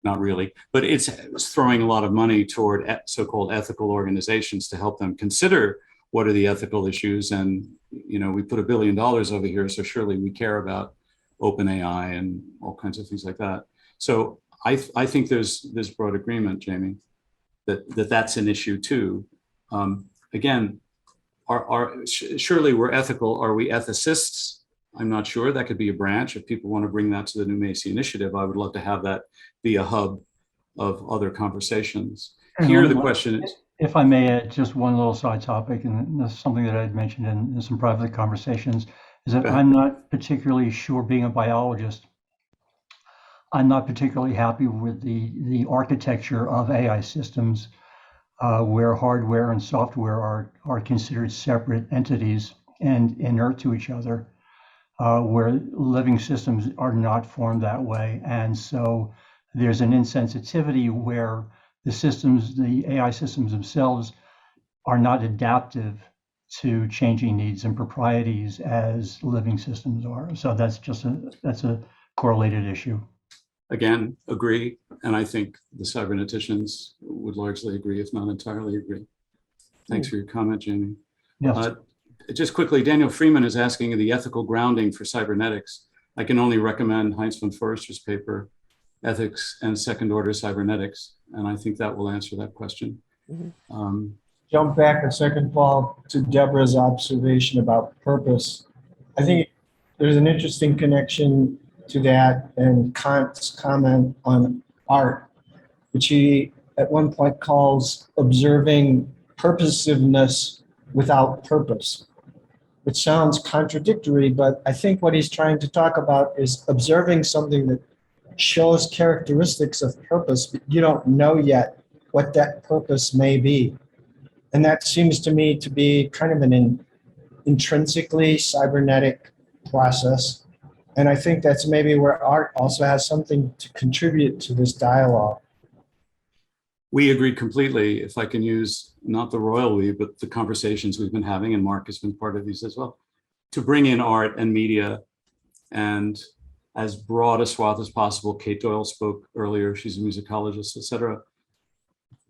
Not really, but it's throwing a lot of money toward so-called ethical organizations to help them consider what are the ethical issues. And we put $1 billion over here, so surely we care about OpenAI and all kinds of things like that. So I think there's broad agreement, Jamie, that's an issue too. Again, surely we're ethical. Are we ethicists? I'm not sure. That could be a branch. If people want to bring that to the new Macy initiative, I would love to have that be a hub of other conversations. Here, the question is, if I may add just one little side topic, and this is something that I had mentioned in some private conversations, is that I'm not particularly sure, being a biologist, I'm not particularly happy with the architecture of AI systems where hardware and software are considered separate entities and inert to each other, where living systems are not formed that way. And so there's an insensitivity where the AI systems themselves are not adaptive to changing needs and proprieties as living systems are. So that's a correlated issue. Again, agree. And I think the cyberneticians would largely agree, if not entirely agree. Thanks for your comment, Jamie. Yes. Just quickly, Daniel Friedman is asking the ethical grounding for cybernetics. I can only recommend Heinz von Forster's paper, Ethics and Second Order Cybernetics, and I think that will answer that question. Jump back a second, Paul, to Deborah's observation about purpose. I think there's an interesting connection to that and Kant's comment on art, which he at one point calls observing purposiveness without purpose, which sounds contradictory, but I think what he's trying to talk about is observing something that shows characteristics of purpose, but you don't know yet what that purpose may be. And that seems to me to be kind of an intrinsically cybernetic process. And I think that's maybe where art also has something to contribute to this dialogue. We agree completely, if I can use not the royal we, but the conversations we've been having, and Mark has been part of these as well, to bring in art and media and as broad a swath as possible. Kate Doyle spoke earlier, she's a musicologist, etc.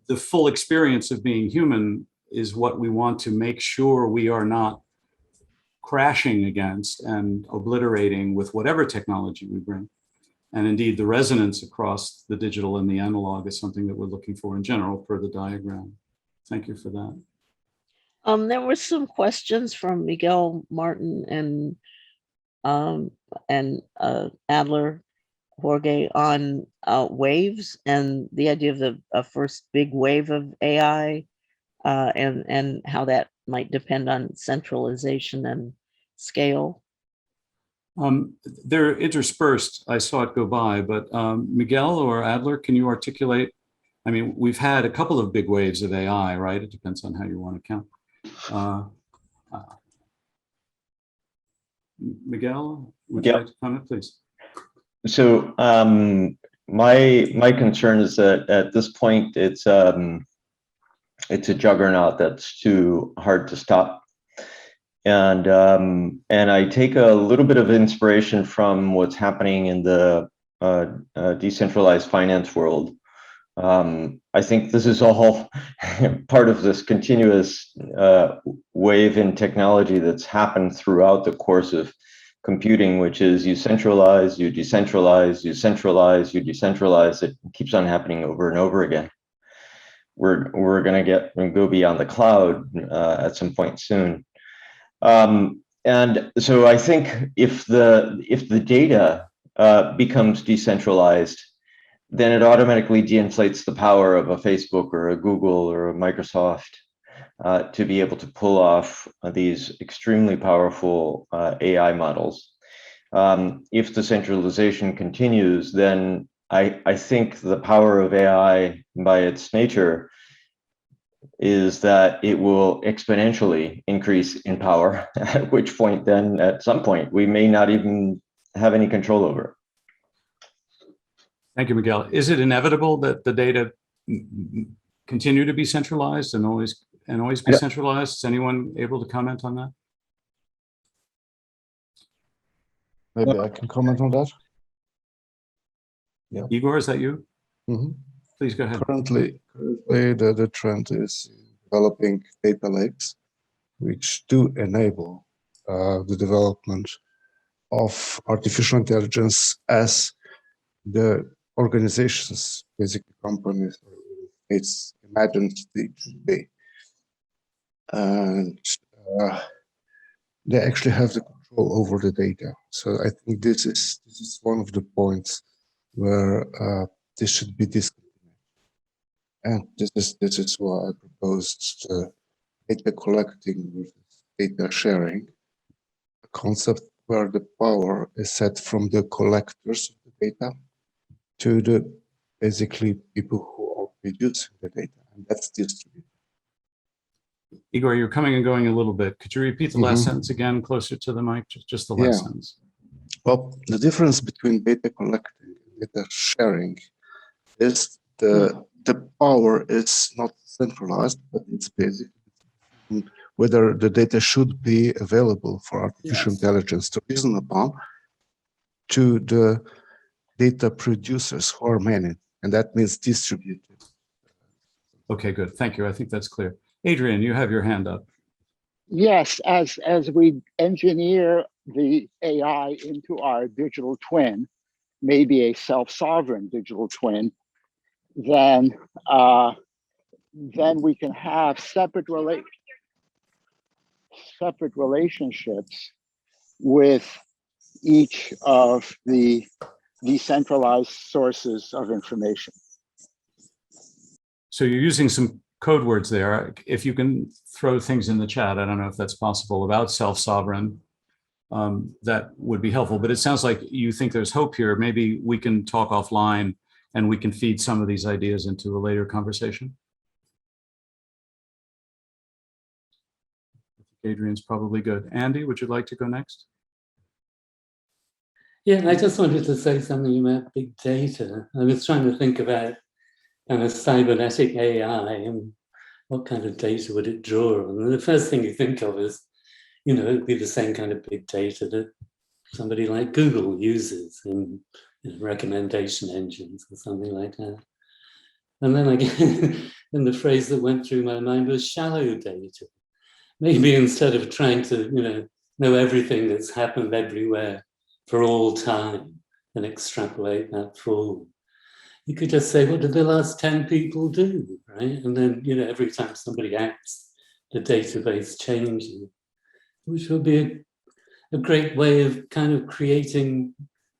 The full experience of being human is what we want to make sure we are not crashing against and obliterating with whatever technology we bring. And indeed, the resonance across the digital and the analog is something that we're looking for in general per the diagram. Thank you for that. There were some questions from Miguel Martin and Adler Jorge on waves and the idea of the first big wave of AI and how that might depend on centralization and scale. They're interspersed. I saw it go by, but Miguel or Adler, can you articulate? I mean, we've had a couple of big waves of AI, right? It depends on how you want to count. Miguel, would you like to comment, please? So my concern is that at this point it's a juggernaut that's too hard to stop. And I take a little bit of inspiration from what's happening in the decentralized finance world. I think this is all part of this continuous wave in technology that's happened throughout the course of computing, which is you centralize, you decentralize, you centralize, you decentralize. It keeps on happening over and over again. we're going to go beyond the cloud at some point soon. And so I think if the data becomes decentralized, then it automatically de-inflates the power of a Facebook or a Google or a Microsoft to be able to pull off these extremely powerful AI models. If the centralization continues, then I think the power of AI by its nature is that it will exponentially increase in power, at which point then at some point we may not even have any control over it. Thank you, Miguel. Is it inevitable that the data continue to be centralized and always be centralized? Is anyone able to comment on that? Maybe I can comment on that. Yeah. Igor, is that you? Mm-hmm. Please go ahead. Currently the trend is developing data lakes, which do enable the development of artificial intelligence as the organizations, basically companies, it's imagined they should be. And they actually have the control over the data. So I think this is one of the points where this should be discontinued. And this is why I proposed data collecting with data sharing, a concept where the power is set from the collectors of the data to the basically people who are producing the data, and that's distributed. Igor, you're coming and going a little bit. Could you repeat the last sentence again, closer to the mic, just the last sentence? Well, the difference between data collecting and data sharing is the power is not centralized, but it's basically whether the data should be available for artificial intelligence to reason upon to the data producers who are many, and that means distributed. Okay, good. Thank you. I think that's clear. Adrian, you have your hand up. Yes, as we engineer the AI into our digital twin, maybe a self-sovereign digital twin, then we can have separate relationships with each of the decentralized sources of information. So you're using some code words there. If you can throw things in the chat, I don't know if that's possible, about self-sovereign, that would be helpful. But it sounds like you think there's hope here. Maybe we can talk offline and we can feed some of these ideas into a later conversation. I think Adrian's probably good. Andy, would you like to go next? Yeah, I just wanted to say something about big data. I was trying to think about kind of cybernetic AI and what kind of data would it draw on. And the first thing you think of is, you know, it'd be the same kind of big data that somebody like Google uses in recommendation engines or something like that. And then again, and the phrase that went through my mind was shallow data. Maybe instead of trying to, know everything that's happened everywhere for all time and extrapolate that forward, you could just say, what did the last 10 people do, right? And then, every time somebody acts, the database changes, which would be a great way of kind of creating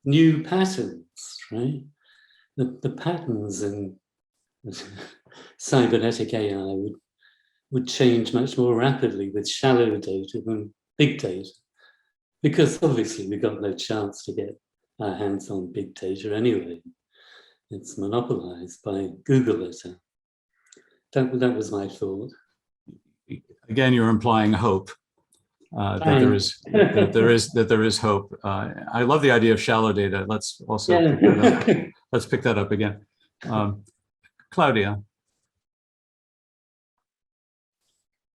new patterns, right? The patterns in cybernetic AI would change much more rapidly with shallow data than big data, because obviously we got no chance to get our hands on big data anyway. It's monopolized by Google. That was my thought. Again, you're implying hope. That there is hope. I love the idea of shallow data. Let's also pick that up. Let's pick that up again. Claudia.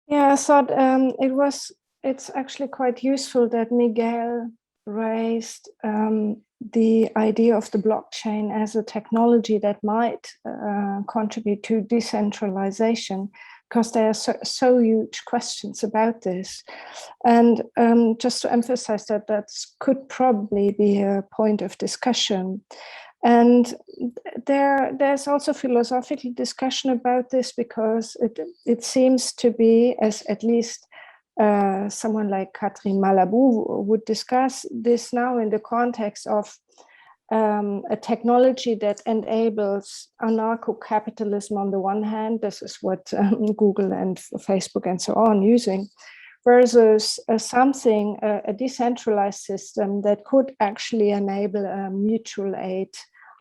Yeah, I thought it's actually quite useful that Miguel raised the idea of the blockchain as a technology that might contribute to decentralization, because there are so huge questions about this. And just to emphasize that could probably be a point of discussion. And there's also philosophical discussion about this, because it seems to be, as at least someone like Catherine Malabou would discuss this now in the context of a technology that enables anarcho-capitalism on the one hand. This is what Google and Facebook and so on using, versus something, a decentralized system that could actually enable mutual aid,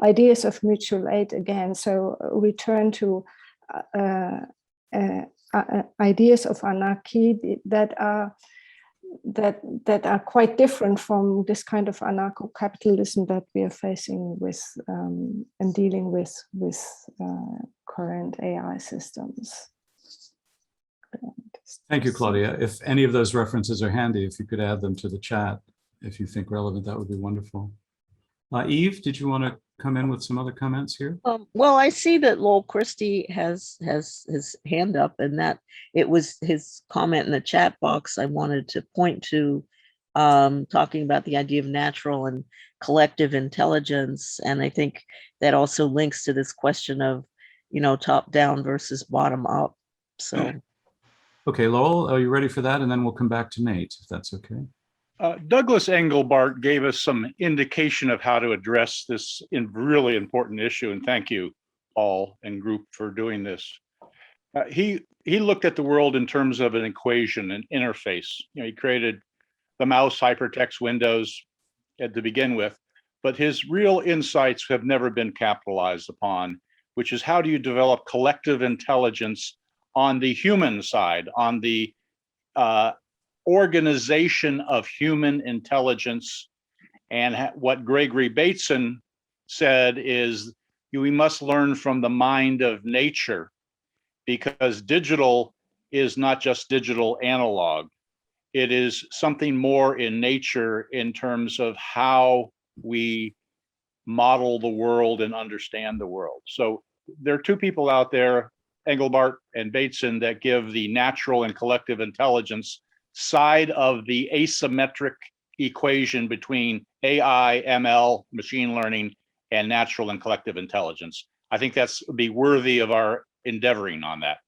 ideas of mutual aid again. So return to ideas of anarchy that are quite different from this kind of anarcho-capitalism that we are facing with and dealing with current AI systems. Thank you, Claudia. If any of those references are handy, if you could add them to the chat, if you think relevant, that would be wonderful. Eve, did you want to come in with some other comments here? Well, I see that Lowell Christie has his hand up, and that it was his comment in the chat box I wanted to point to, talking about the idea of natural and collective intelligence. And I think that also links to this question of, top down versus bottom up. So. Okay, Lowell, are you ready for that? And then we'll come back to Nate, if that's okay. Douglas Engelbart gave us some indication of how to address this really important issue, and thank you, Paul and group, for doing this. He looked at the world in terms of an equation, an interface. He created the mouse hypertext windows to begin with, but his real insights have never been capitalized upon, which is how do you develop collective intelligence on the human side, on the organization of human intelligence. And what Gregory Bateson said is we must learn from the mind of nature, because digital is not just digital analog. It is something more in nature in terms of how we model the world and understand the world. So there are two people out there, Engelbart and Bateson, that give the natural and collective intelligence side of the asymmetric equation between AI, ML, machine learning, and natural and collective intelligence. I think that's be worthy of our endeavoring on that.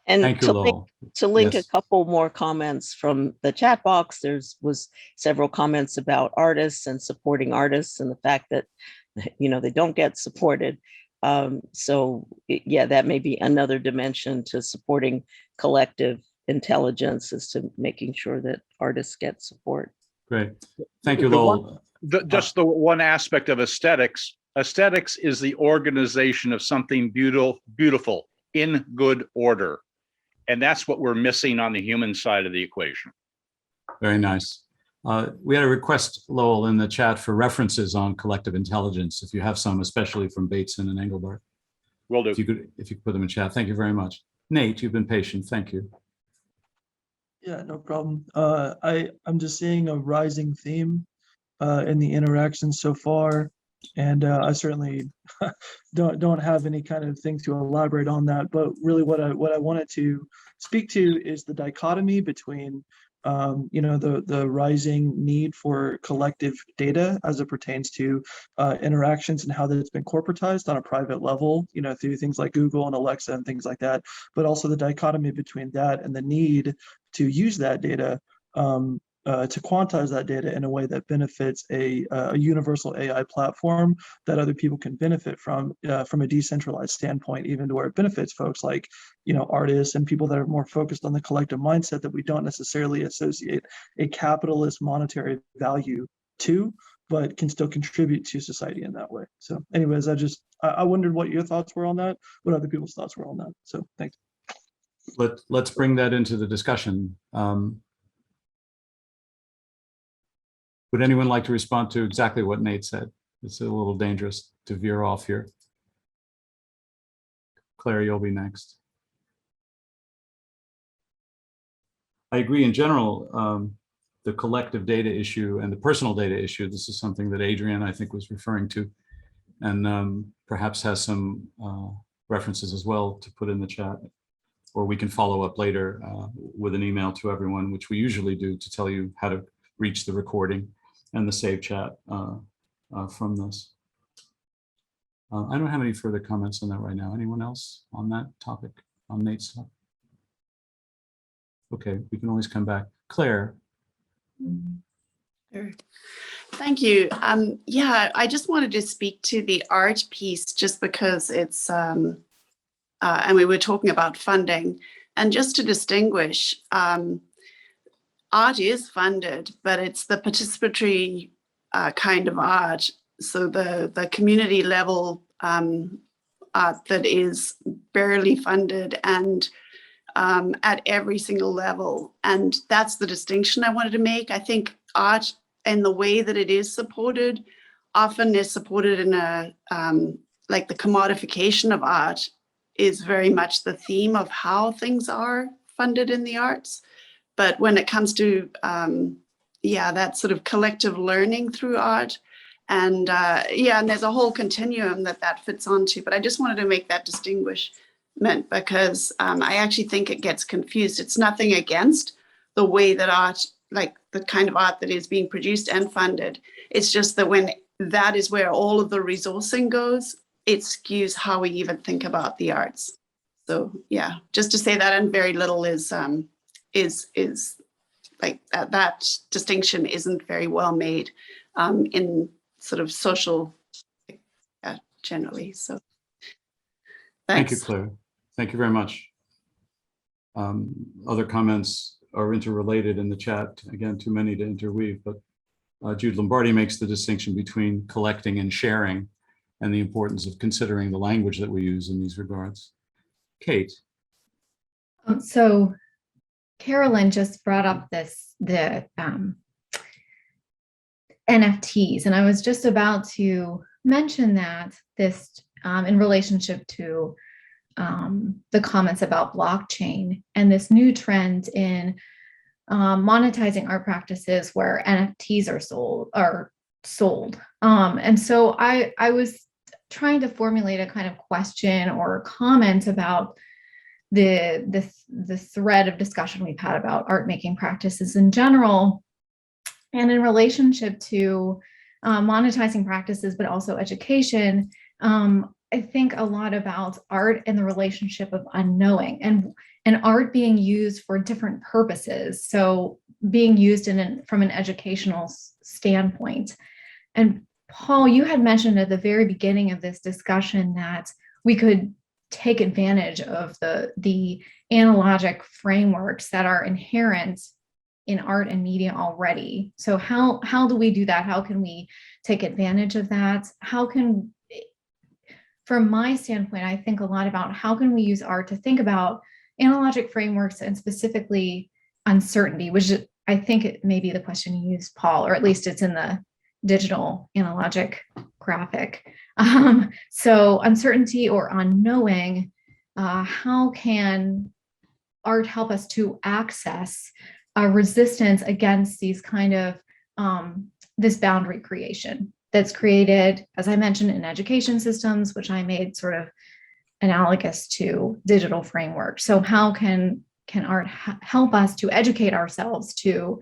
And Thank you, Lowell. to link Yes. a couple more comments from the chat box, was several comments about artists and supporting artists and the fact that, they don't get supported. So yeah, that may be another dimension to supporting collective intelligence, is to making sure that artists get support. Great. Thank you, Lowell. Just the one aspect of aesthetics. Aesthetics is the organization of something beautiful in good order. And that's what we're missing on the human side of the equation. Very nice. We had a request, Lowell, in the chat for references on collective intelligence, if you have some, especially from Bateson and Engelbart. Will do. If you could put them in chat. Thank you very much. Nate, you've been patient. Thank you. Yeah, no problem. I'm just seeing a rising theme in the interactions so far, and I certainly don't have any kind of thing to elaborate on that. But really, what I wanted to speak to is the dichotomy between the rising need for collective data as it pertains to interactions and how that's been corporatized on a private level, through things like Google and Alexa and things like that, but also the dichotomy between that and the need to use that data to quantize that data in a way that benefits a universal AI platform that other people can benefit from a decentralized standpoint, even to where it benefits folks like, artists and people that are more focused on the collective mindset that we don't necessarily associate a capitalist monetary value to, but can still contribute to society in that way. So anyways, I wondered what your thoughts were on that, what other people's thoughts were on that. So thanks. Let's bring that into the discussion. Would anyone like to respond to exactly what Nate said? It's a little dangerous to veer off here. Claire, you'll be next. I agree in general, the collective data issue and the personal data issue. This is something that Adrian, I think, was referring to, and perhaps has some references as well to put in the chat, or we can follow up later with an email to everyone, which we usually do, to tell you how to reach the recording and the save chat from this. I don't have any further comments on that right now. Anyone else on that topic, on Nate's topic? Okay, we can always come back. Claire. Sure. Thank you. Yeah, I just wanted to speak to the art piece just because it's, and we were talking about funding, and just to distinguish, art is funded, but it's the participatory kind of art. So the community level art that is barely funded and at every single level. And that's the distinction I wanted to make. I think art and the way that it is supported often is supported in a, like the commodification of art is very much the theme of how things are funded in the arts. But when it comes to, yeah, that sort of collective learning through art, and yeah, and there's a whole continuum that fits onto, but I just wanted to make that distinguishment because I actually think it gets confused. It's nothing against the way that art, like the kind of art that is being produced and funded. It's just that when that is where all of the resourcing goes, it skews how we even think about the arts. So yeah, just to say that, and very little is like that distinction isn't very well made in sort of social generally. So thanks. Thank you, Claire. Thank you very much. Other comments are interrelated in the chat. Again, too many to interweave, but Jude Lombardi makes the distinction between collecting and sharing and the importance of considering the language that we use in these regards. Kate. So Carolyn just brought up the NFTs, and I was just about to mention that this in relationship to the comments about blockchain and this new trend in monetizing art practices where NFTs are sold. And so I was trying to formulate a kind of question or comment about the thread of discussion we've had about art making practices in general, and in relationship to monetizing practices, but also education. I think a lot about art and the relationship of unknowing and art being used for different purposes. So being used from an educational standpoint. And Paul, you had mentioned at the very beginning of this discussion that we could take advantage of the analogic frameworks that are inherent in art and media already. So how do we do that? How can we take advantage of that? From my standpoint, I think a lot about how can we use art to think about analogic frameworks and specifically uncertainty, which I think it may be the question you used, Paul, or at least it's in the digital analogic graphic. So uncertainty or unknowing, how can art help us to access resistance against these kind of this boundary creation that's created, as I mentioned, in education systems, which I made sort of analogous to digital frameworks. So how can art help us to educate ourselves to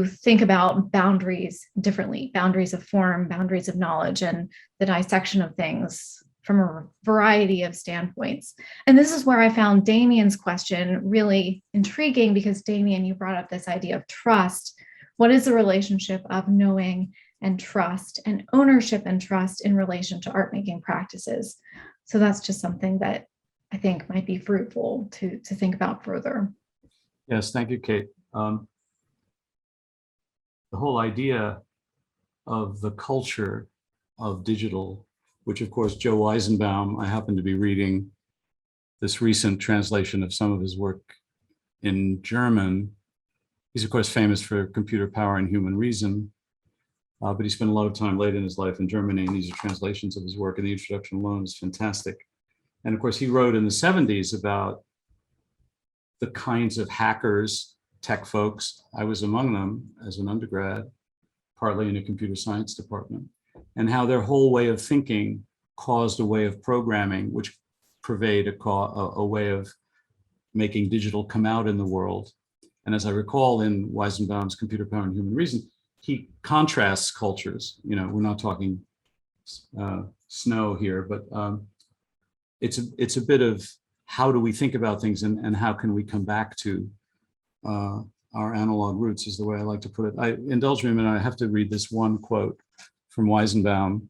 think about boundaries differently, boundaries of form, boundaries of knowledge, and the dissection of things from a variety of standpoints. And this is where I found Damien's question really intriguing, because Damien, you brought up this idea of trust. What is the relationship of knowing and trust and ownership and trust in relation to art making practices? So that's just something that I think might be fruitful to think about further. Yes, thank you, Kate. The whole idea of the culture of digital, which of course Joe Weizenbaum, I happen to be reading this recent translation of some of his work in German. He's of course famous for Computer Power and Human Reason, but he spent a lot of time late in his life in Germany, and these are translations of his work, and the introduction alone is fantastic. And of course he wrote in the 70s about the kinds of hackers, tech folks, I was among them as an undergrad, partly in a computer science department, and how their whole way of thinking caused a way of programming, which pervade a way of making digital come out in the world. And as I recall in Weizenbaum's Computer Power and Human Reason, he contrasts cultures. You know, we're not talking snow here, but it's a bit of how do we think about things and how can we come back to our analog roots is the way I like to put it. Indulge me a minute, I have to read this one quote from Weizenbaum,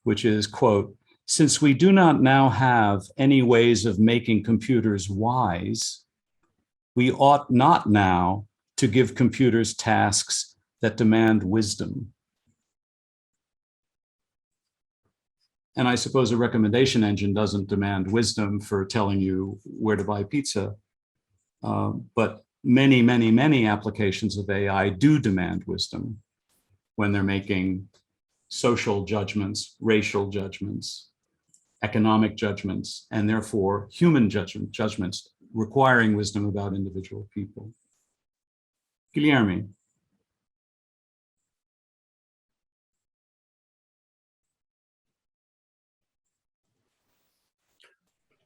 which is, quote, "Since we do not now have any ways of making computers wise, we ought not now to give computers tasks that demand wisdom." And I suppose a recommendation engine doesn't demand wisdom for telling you where to buy pizza, but many, many, many applications of AI do demand wisdom when they're making social judgments, racial judgments, economic judgments, and therefore human judgments requiring wisdom about individual people. Guilherme.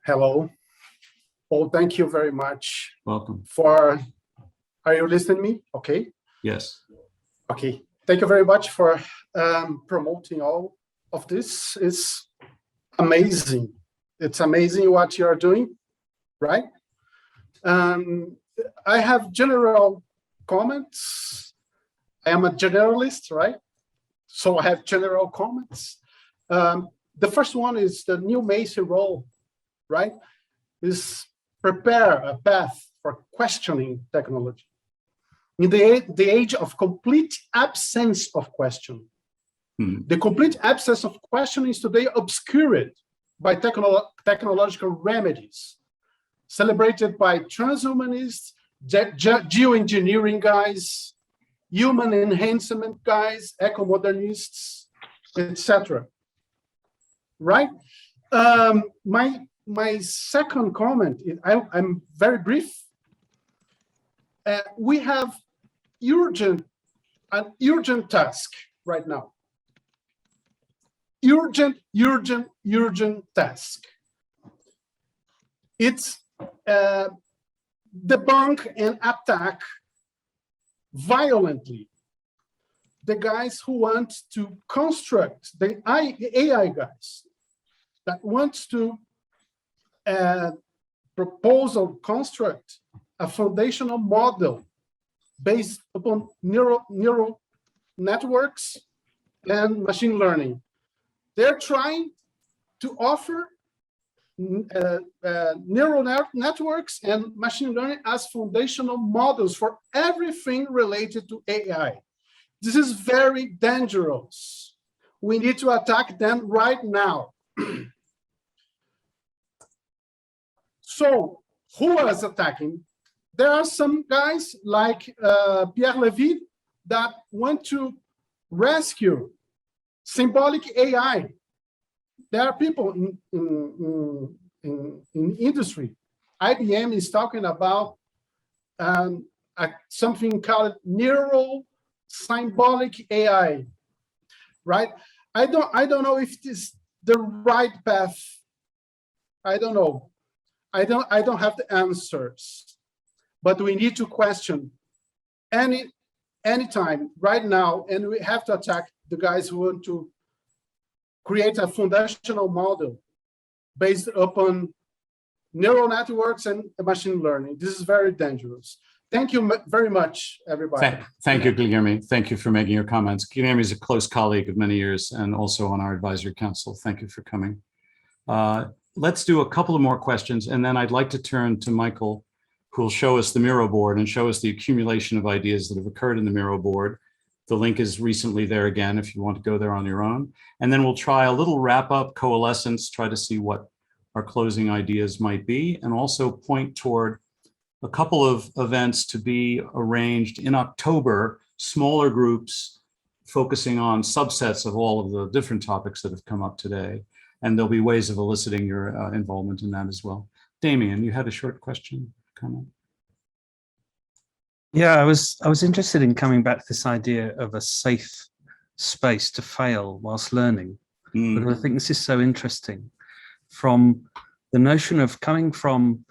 Hello. Well, thank you very much. Welcome. Are you listening to me? Okay. Yes. Okay. Thank you very much for promoting all of this. It's amazing. It's amazing what you're doing, right? I have general comments. I am a generalist, right? So I have general comments. The first one is the new Macy role, right? Is prepare a path for questioning technology. In the age of complete absence of question, the complete absence of question is today obscured by technological remedies, celebrated by transhumanists, geoengineering guys, human enhancement guys, eco-modernists, etc. Right? My second comment, I'm very brief. We have an urgent task right now. Urgent task. It's debunk and attack violently the guys who want to construct, the AI guys that want to propose or construct a foundational model based upon neural networks and machine learning. They're trying to offer neural networks and machine learning as foundational models for everything related to AI. This is very dangerous. We need to attack them right now. So who is attacking? There are some guys like Pierre Levy that want to rescue symbolic AI. There are people in industry. IBM is talking about something called neural symbolic AI, right? I don't know if this is the right path. I don't know. I don't have the answers, but we need to question anytime right now, and we have to attack the guys who want to create a foundational model based upon neural networks and machine learning. This is very dangerous. Thank you very much, everybody. Thank you, Guilherme. Thank you for making your comments. Guilherme is a close colleague of many years and also on our advisory council. Thank you for coming. Let's do a couple of more questions, and then I'd like to turn to Michael, who will show us the Miro board and show us the accumulation of ideas that have occurred in the Miro board. The link is recently there again if you want to go there on your own. And then we'll try a little wrap up, coalescence, try to see what our closing ideas might be, and also point toward a couple of events to be arranged in October, smaller groups focusing on subsets of all of the different topics that have come up today. And there'll be ways of eliciting your involvement in that as well. Damien, you had a short question, comment? Yeah, I was interested in coming back to this idea of a safe space to fail whilst learning. But I think this is so interesting from the notion of coming from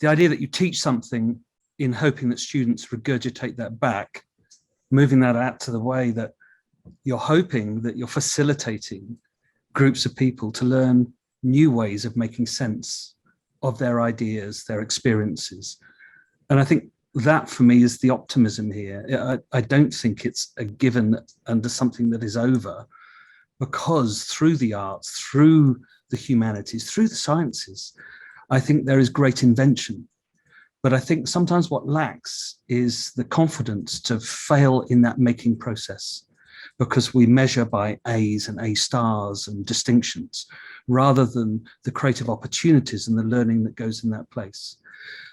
the idea that you teach something in hoping that students regurgitate that back, moving that out to the way that you're hoping that you're facilitating groups of people to learn new ways of making sense of their ideas, their experiences. And I think that for me is the optimism here. I don't think it's a given under something that is over, because through the arts, through the humanities, through the sciences, I think there is great invention. But I think sometimes what lacks is the confidence to fail in that making process, because we measure by A's and A stars and distinctions, rather than the creative opportunities and the learning that goes in that place.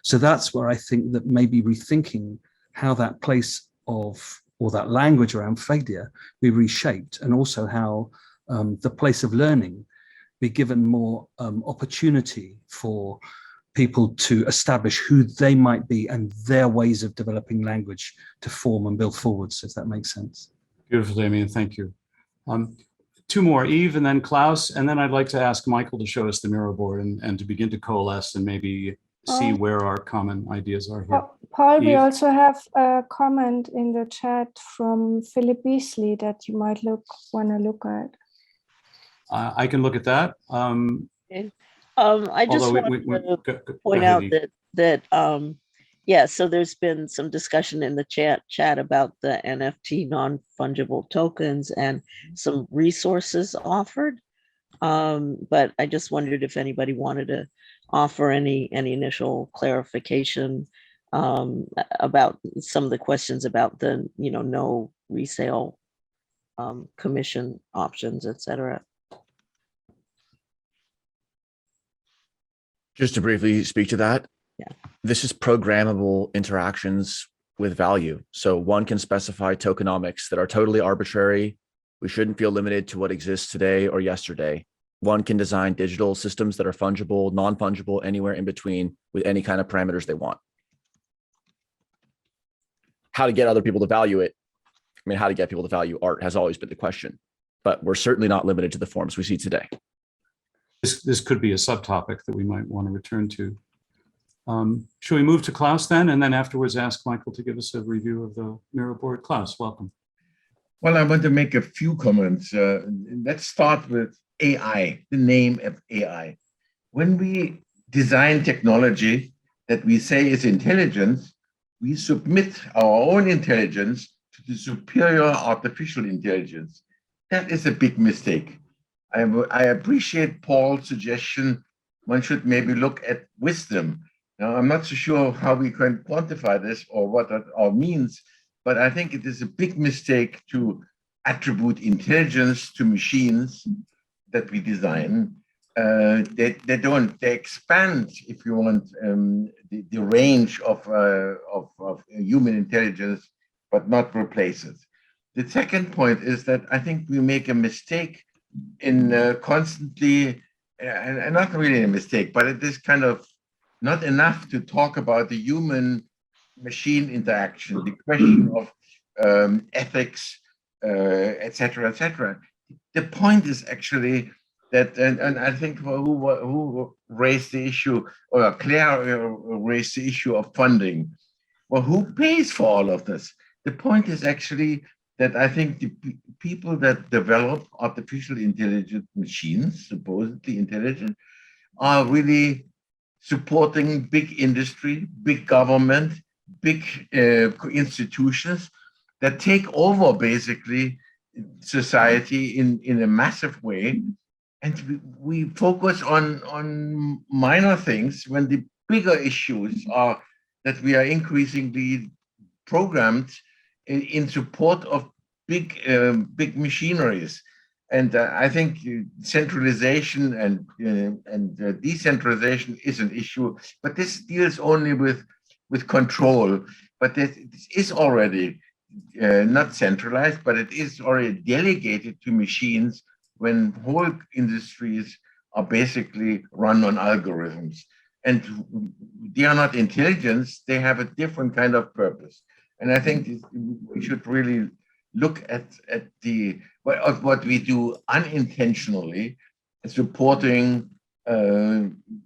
So that's where I think that maybe rethinking how that place of, or that language around failure be reshaped, and also how the place of learning be given more opportunity for people to establish who they might be and their ways of developing language to form and build forwards, if that makes sense. Beautiful, Damien, thank you. Two more, Eve and then Klaus, and then I'd like to ask Michael to show us the Miro board and to begin to coalesce and maybe see where our common ideas are here. Paul, we Eve? also have a comment in the chat from Philip Beasley that you might want to look at. I can look at that. Okay. I just Although want to go point ahead, out Eve. that yeah, so there's been some discussion in the chat about the NFT non-fungible tokens and some resources offered. But I just wondered if anybody wanted to offer any initial clarification about some of the questions about the no resale commission options, etc. Just to briefly speak to that, yeah, this is programmable interactions with value. So one can specify tokenomics that are totally arbitrary. We shouldn't feel limited to what exists today or yesterday. One can design digital systems that are fungible, non-fungible, anywhere in between with any kind of parameters they want. How to get other people to value it, I mean, how to get people to value art has always been the question, but we're certainly not limited to the forms we see today. This could be a subtopic that we might want to return to. Should we move to Klaus then, and then afterwards ask Michael to give us a review of the Miro board? Klaus, welcome. Well, I want to make a few comments. Let's start with AI, the name of AI. When we design technology that we say is intelligence, we submit our own intelligence to the superior artificial intelligence. That is a big mistake. I appreciate Paul's suggestion. One should maybe look at wisdom. Now, I'm not so sure how we can quantify this or what that all means, but I think it is a big mistake to attribute intelligence to machines that we design. They expand, if you want, the range of human intelligence, but not replace it. The second point is that I think we make a mistake in constantly, and not really a mistake, but it is kind of not enough to talk about the human-machine interaction, the question of ethics, et cetera, et cetera. The point is actually that, and I think who raised the issue, or Claire raised the issue of funding. Well, who pays for all of this? The point is actually that I think the people that develop artificial intelligent machines, supposedly intelligent, are really supporting big industry, big government, big institutions that take over basically society in a massive way. And we focus on minor things when the bigger issues are that we are increasingly programmed in support of big machineries. And I think centralization and decentralization is an issue, but this deals only with control. But this is already not centralized, but it is already delegated to machines when whole industries are basically run on algorithms. And they are not intelligence, they have a different kind of purpose. And I think we should really look at what we do unintentionally, supporting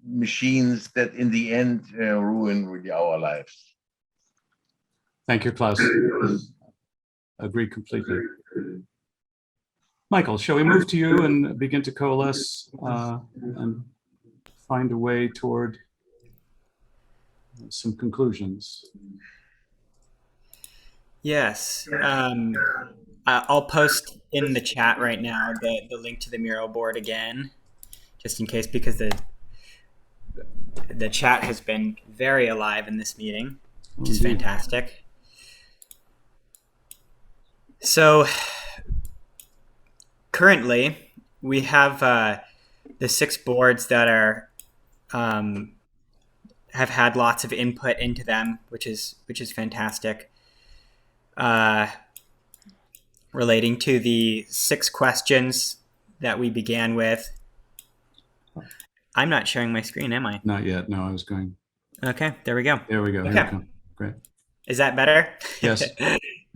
machines that in the end ruin really our lives. Thank you, Klaus. Agree completely. Michael, shall we move to you and begin to coalesce and find a way toward some conclusions? Yes. I'll post in the chat right now the link to the mural board again, just in case, because the chat has been very alive in this meeting, which is fantastic. So currently, we have the 6 boards that are have had lots of input into them, which is fantastic. Relating to the 6 questions that we began with. I'm not sharing my screen, am I? Not yet. No, I was going. Okay, there we go. There we go. Okay. Here we go. Great. Is that better? Yes.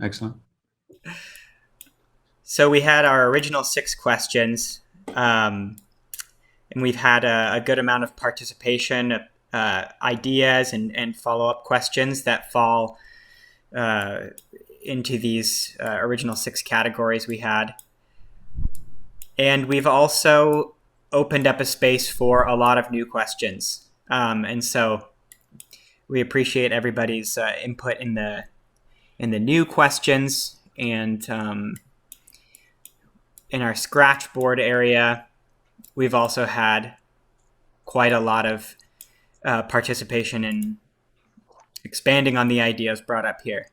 Excellent. So we had our original 6 questions, and we've had a good amount of participation, ideas, and follow-up questions that fall into these original 6 categories we had. And we've also opened up a space for a lot of new questions. And so we appreciate everybody's input in the new questions. And in our scratch board area, we've also had quite a lot of participation in expanding on the ideas brought up here.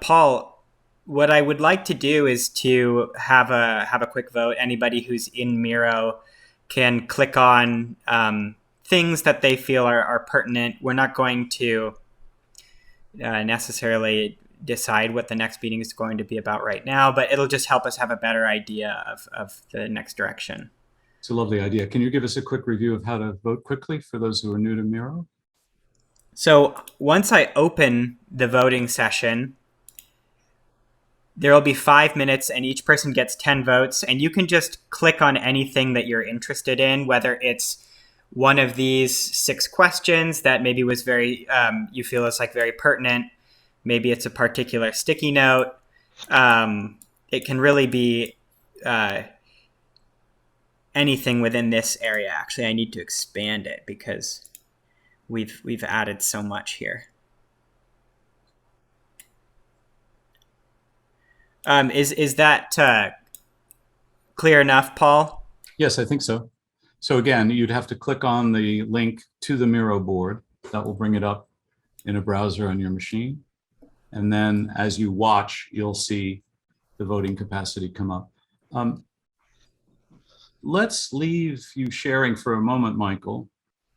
Paul, what I would like to do is to have a quick vote. Anybody who's in Miro can click on things that they feel are pertinent. We're not going to necessarily decide what the next meeting is going to be about right now, but it'll just help us have a better idea of the next direction. It's a lovely idea. Can you give us a quick review of how to vote quickly for those who are new to Miro? So once I open the voting session, there will be 5 minutes and each person gets 10 votes, and you can just click on anything that you're interested in, whether it's one of these 6 questions that maybe was very, you feel is like very pertinent. Maybe it's a particular sticky note. It can really be anything within this area. Actually, I need to expand it because we've added so much here. Is that clear enough, Paul? Yes, I think so. So again, you'd have to click on the link to the Miro board. That will bring it up in a browser on your machine. And then as you watch, you'll see the voting capacity come up. Let's leave you sharing for a moment, Michael.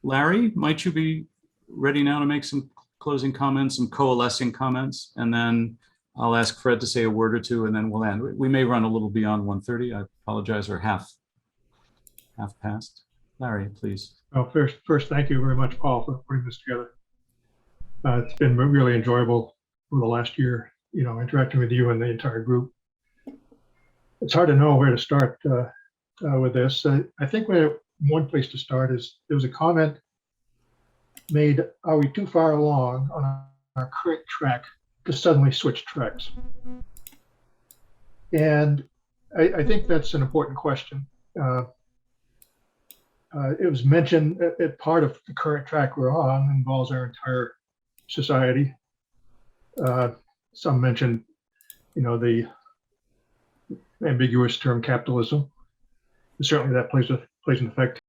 Larry, might you be ready now to make some closing comments, some coalescing comments, and then I'll ask Fred to say a word or two, and then we'll end. We may run a little beyond 1:30. I apologize, or half past. Larry, please. Well, first, thank you very much, Paul, for putting this together. It's been really enjoyable for the last year, interacting with you and the entire group. It's hard to know where to start with this. I think one place to start is there was a comment made, are we too far along on our current track to suddenly switch tracks? And I think that's an important question. It was mentioned that part of the current track we're on involves our entire society. Some mentioned, the ambiguous term capitalism. Certainly that plays an effect